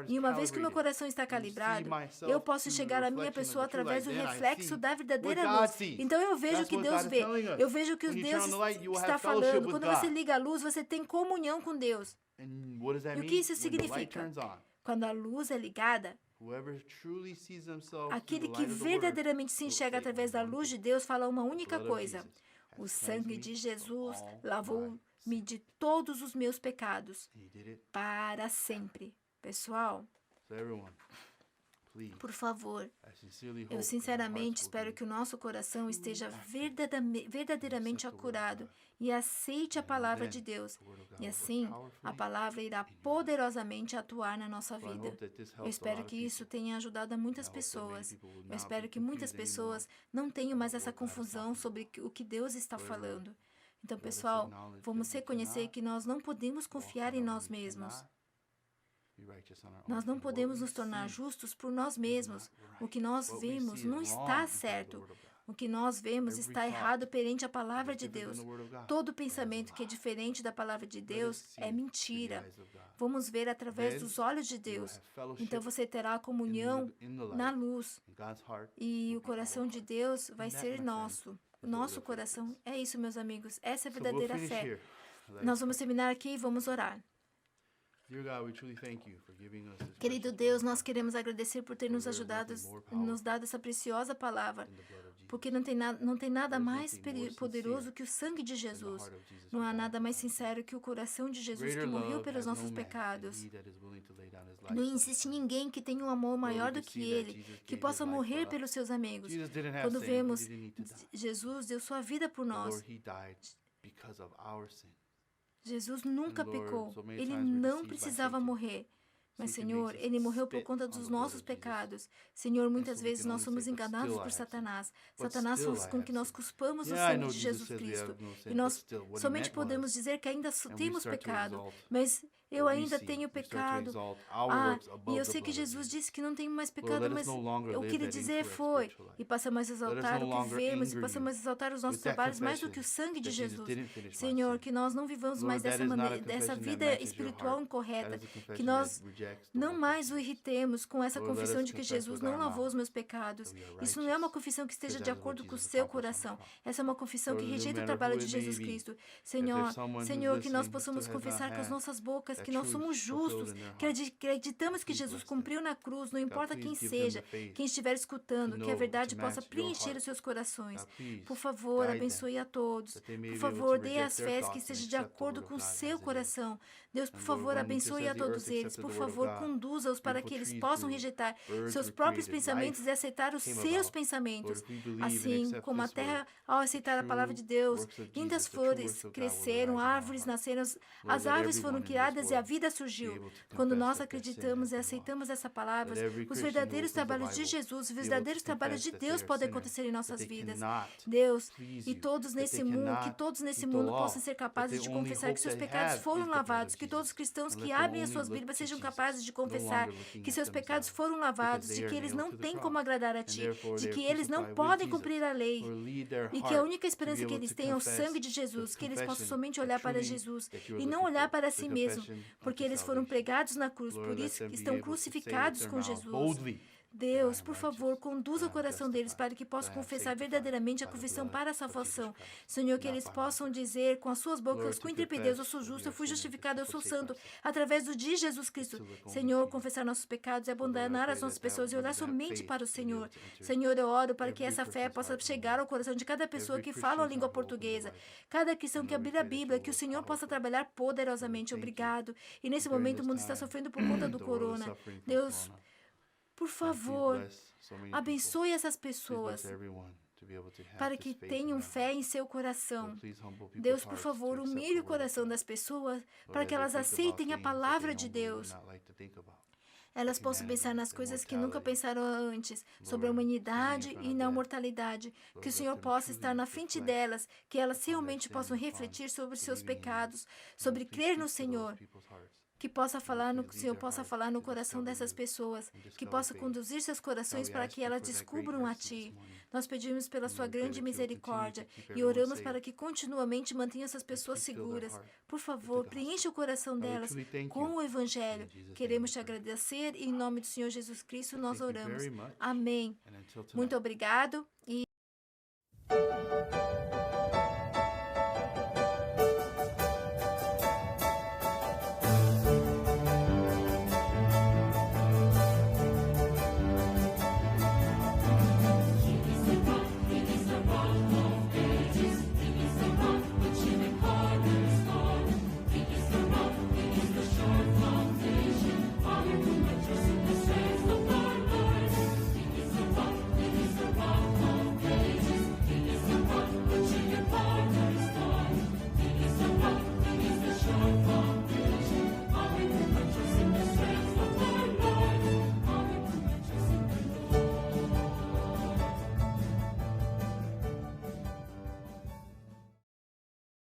E uma vez que o meu coração está calibrado, eu posso chegar à minha pessoa através do reflexo da verdadeira luz. Então eu vejo o que Deus vê. Eu vejo o que Deus está falando. Quando você liga a luz, você tem comunhão com Deus. E o que isso significa? Quando a luz é ligada, aquele que verdadeiramente se enxerga através da luz de Deus fala uma única coisa: o sangue de Jesus lavou-me de todos os meus pecados para sempre. Pessoal, por favor, eu sinceramente espero que o nosso coração esteja verdadeiramente acurado e aceite a palavra de Deus. E assim, a palavra irá poderosamente atuar na nossa vida. Eu espero que isso tenha ajudado a muitas pessoas. Eu espero que muitas pessoas não tenham mais essa confusão sobre o que Deus está falando. Então, pessoal, vamos reconhecer que nós não podemos confiar em nós mesmos. Nós não podemos nos tornar justos por nós mesmos. O que nós vemos não está certo. O que nós vemos está errado perante a palavra de Deus. Todo pensamento que é diferente da palavra de Deus é mentira. Vamos ver através dos olhos de Deus. Então você terá comunhão na luz. E o coração de Deus vai ser nosso. O nosso coração é isso, meus amigos. Essa é a verdadeira fé. Nós vamos terminar aqui e vamos orar. Querido Deus, nós queremos agradecer por ter nos ajudado, nos dado essa preciosa palavra, porque não tem nada mais poderoso que o sangue de Jesus. Não há nada mais sincero que o coração de Jesus que morreu pelos nossos pecados. Não existe ninguém que tenha um amor maior do que Ele, que possa morrer pelos seus amigos. Quando vemos Jesus deu sua vida por nós. Jesus nunca pecou. Ele não precisava morrer. Mas, Senhor, Ele morreu por conta dos nossos pecados. Senhor, muitas vezes nós somos enganados por Satanás. Satanás faz com que nós cuspamos o sangue de Jesus Cristo. E nós somente podemos dizer que ainda temos pecado. Mas eu ainda tenho pecado. E eu sei que Jesus disse que não tenho mais pecado, mas eu queria dizer foi. E passamos a exaltar o que vemos, e passamos a exaltar os nossos trabalhos mais do que o sangue de Jesus. Senhor, que nós não vivamos mais dessa maneira, dessa vida espiritual incorreta. Que nós não mais o irritemos com essa confissão de que Jesus não lavou os meus pecados. Isso não é uma confissão que esteja de acordo com o seu coração. Essa é uma confissão que rejeita o trabalho de Jesus Cristo. Senhor, que nós possamos confessar com as nossas bocas que nós somos justos, que acreditamos que Jesus cumpriu na cruz, não importa quem seja, quem estiver escutando, que a verdade possa preencher os seus corações. Por favor, abençoe a todos. Por favor, dê as fés que estejam de acordo com o seu coração. Deus, por favor, abençoe a todos eles. Por favor, favor, conduza-os para que eles possam rejeitar seus próprios pensamentos e aceitar os seus pensamentos. Assim como a terra, ao aceitar a palavra de Deus, lindas flores cresceram, árvores nasceram, as árvores foram criadas e a vida surgiu. Quando nós acreditamos e aceitamos essa palavra, os verdadeiros trabalhos de Jesus, os verdadeiros trabalhos de Deus podem acontecer em nossas vidas. Deus, e todos nesse mundo, que todos nesse mundo possam ser capazes de confessar que seus pecados foram lavados, que todos os cristãos que abrem as suas Bíblias sejam capazes de confessar que seus pecados foram lavados, de que eles não têm como agradar a Ti, de que eles não podem cumprir a lei, e que a única esperança que eles têm é o sangue de Jesus, que eles possam somente olhar para Jesus e não olhar para si mesmo, porque eles foram pregados na cruz, por isso estão crucificados com Jesus. Deus, por favor, conduza o coração deles para que possam confessar verdadeiramente a confissão para a salvação. Senhor, que eles possam dizer com as suas bocas, com intrepidez, eu sou justo, eu fui justificado, eu sou santo, através do de Jesus Cristo. Senhor, confessar nossos pecados e abandonar as nossas pessoas e olhar somente para o Senhor. Senhor, eu oro para que essa fé possa chegar ao coração de cada pessoa que fala a língua portuguesa, cada cristão que abrir a Bíblia, que o Senhor possa trabalhar poderosamente. Obrigado. E nesse momento o mundo está sofrendo por conta do corona. Deus, por favor, abençoe essas pessoas para que tenham fé em seu coração. Deus, por favor, humilhe o coração das pessoas para que elas aceitem a palavra de Deus. Elas possam pensar nas coisas que nunca pensaram antes, sobre a humanidade e na mortalidade. Que o Senhor possa estar na frente delas, que elas realmente possam refletir sobre seus pecados, sobre crer no Senhor. Que possa falar no Senhor possa falar no coração dessas pessoas, que possa conduzir seus corações para que elas descubram a Ti. Nós pedimos pela Sua grande misericórdia e oramos para que continuamente mantenha essas pessoas seguras. Por favor, preencha o coração delas com o Evangelho. Queremos Te agradecer e em nome do Senhor Jesus Cristo nós oramos. Amém. Muito obrigado e